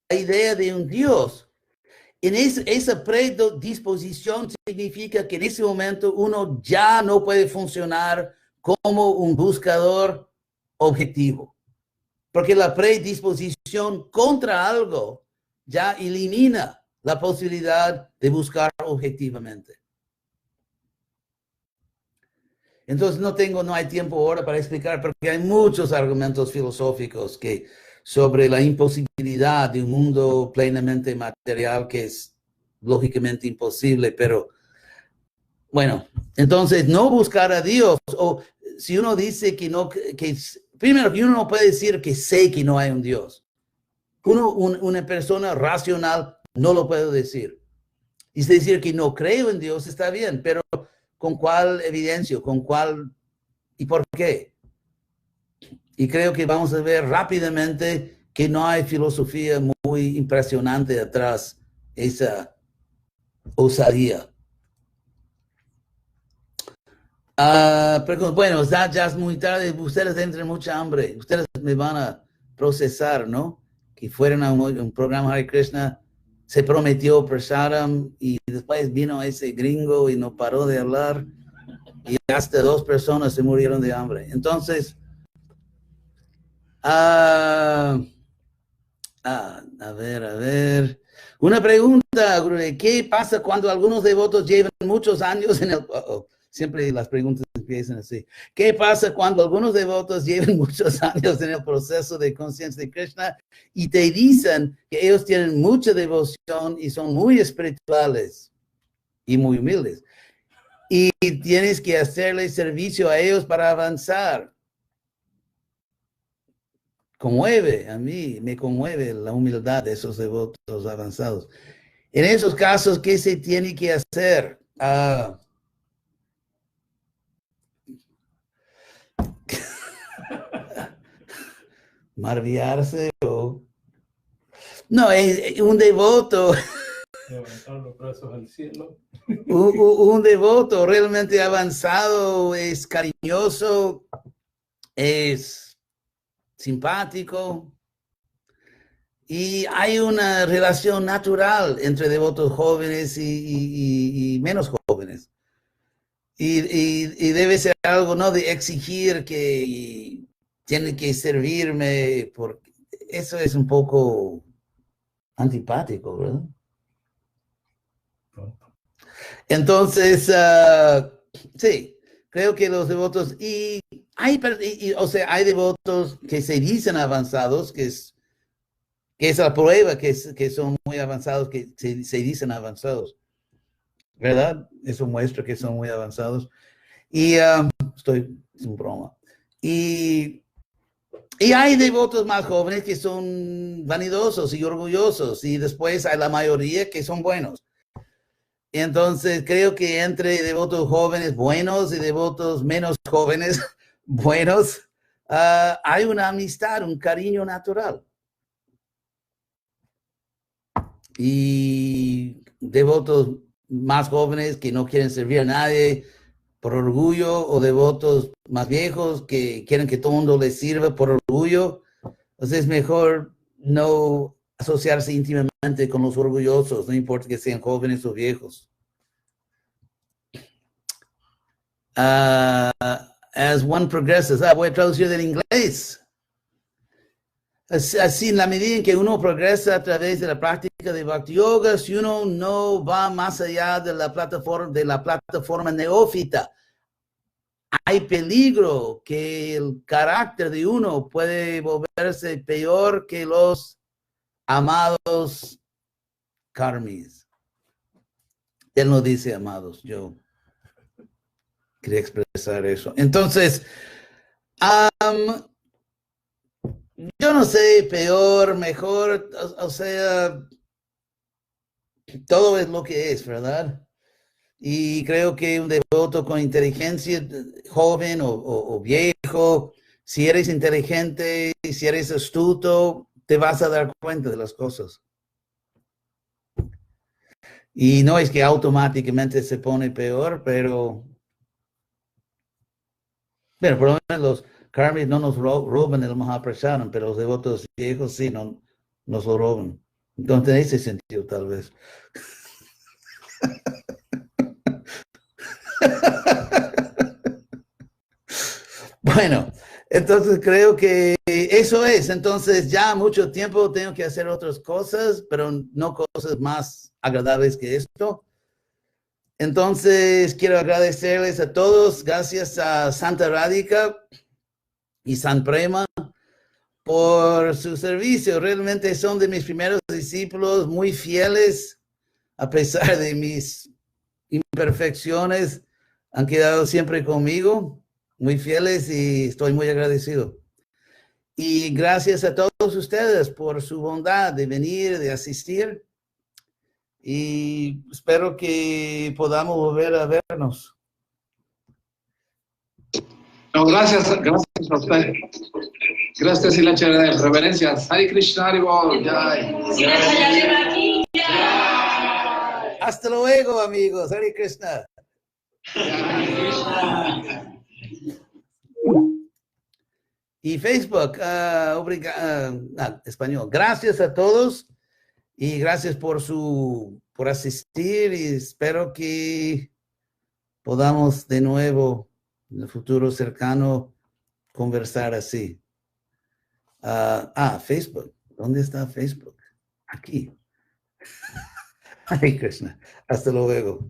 la idea de un Dios. En esa predisposición significa que en ese momento uno ya no puede funcionar como un buscador objetivo. Porque la predisposición contra algo ya elimina la posibilidad de buscar objetivamente. Entonces no hay tiempo ahora para explicar, porque hay muchos argumentos filosóficos sobre la imposibilidad de un mundo plenamente material, que es lógicamente imposible, pero bueno, entonces no buscar a Dios, o si uno dice que no, primero que uno no puede decir que sé que no hay un Dios. Una persona racional no lo puede decir. Y si decir que no creo en Dios está bien, pero ¿con cuál evidencia? ¿Con cuál? ¿Y por qué? Y creo que vamos a ver rápidamente que no hay filosofía muy impresionante atrás de esa osadía. Pero bueno, ya es muy tarde, ustedes tienen mucha hambre, ustedes me van a procesar, ¿no? Que fueran a un programa Hare Krishna, se prometió prasadam y después vino ese gringo y no paró de hablar y hasta 2 personas se murieron de hambre. Entonces, a ver. Una pregunta, ¿qué pasa cuando algunos devotos llevan muchos años en el... siempre las preguntas empiezan así. ¿Qué pasa cuando algunos devotos llevan muchos años en el proceso de conciencia de Krishna y te dicen que ellos tienen mucha devoción y son muy espirituales y muy humildes? Y tienes que hacerle servicio a ellos para avanzar. A mí me conmueve la humildad de esos devotos avanzados. En esos casos, ¿qué se tiene que hacer? Maravillarse o... No, es un devoto. Levantar los brazos al cielo. Un devoto realmente avanzado es cariñoso, es simpático y hay una relación natural entre devotos jóvenes y menos jóvenes. Y debe ser algo, ¿no? De exigir que tiene que servirme, porque eso es un poco antipático, ¿verdad? Entonces, sí, creo que los devotos, hay devotos que se dicen avanzados, que es la prueba que son muy avanzados, que se dicen avanzados, ¿verdad? Eso muestra que son muy avanzados. Y es un broma. Y hay devotos más jóvenes que son vanidosos y orgullosos, y después hay la mayoría que son buenos. Entonces, creo que entre devotos jóvenes buenos y devotos menos jóvenes buenos, hay una amistad, un cariño natural. Y devotos más jóvenes que no quieren servir a nadie por orgullo, o devotos más viejos que quieren que todo el mundo les sirva por orgullo. Entonces es mejor no asociarse íntimamente con los orgullosos, no importa que sean jóvenes o viejos. As one progresses, voy a traducir del inglés. Así, en la medida en que uno progresa a través de la práctica de Bhakti Yoga, si uno no va más allá de la plataforma neófita, hay peligro que el carácter de uno puede volverse peor que los amados karmis. Él no dice amados, yo quería expresar eso. Entonces, yo no sé, peor, mejor, o sea, todo es lo que es, ¿verdad? Y creo que un devoto con inteligencia, joven o viejo, si eres inteligente, si eres astuto, te vas a dar cuenta de las cosas. Y no es que automáticamente se pone peor, pero por lo menos los karmis no nos roban el Mahaprasadam, pero los devotos viejos sí nos lo roban. Entonces, en ese sentido, tal vez. Bueno, entonces creo que eso es. Entonces, ya mucho tiempo tengo que hacer otras cosas, pero no cosas más agradables que esto. Entonces, quiero agradecerles a todos. Gracias a Santa Radhika y San Prema por su servicio. Realmente son de mis primeros discípulos, muy fieles, a pesar de mis imperfecciones. Han quedado siempre conmigo, muy fieles, y estoy muy agradecido. Y gracias a todos ustedes por su bondad de venir, de asistir. Y espero que podamos volver a vernos. No, gracias a usted. Gracias y la reverencias. Hare Krishna, Hare Bol, Jai. Hasta luego, amigos. Hare Krishna. Y Facebook, español. Gracias a todos y gracias por asistir, y espero que podamos de nuevo en el futuro cercano conversar así. Facebook. ¿Dónde está Facebook? Aquí. Hare Krishna. Hasta luego.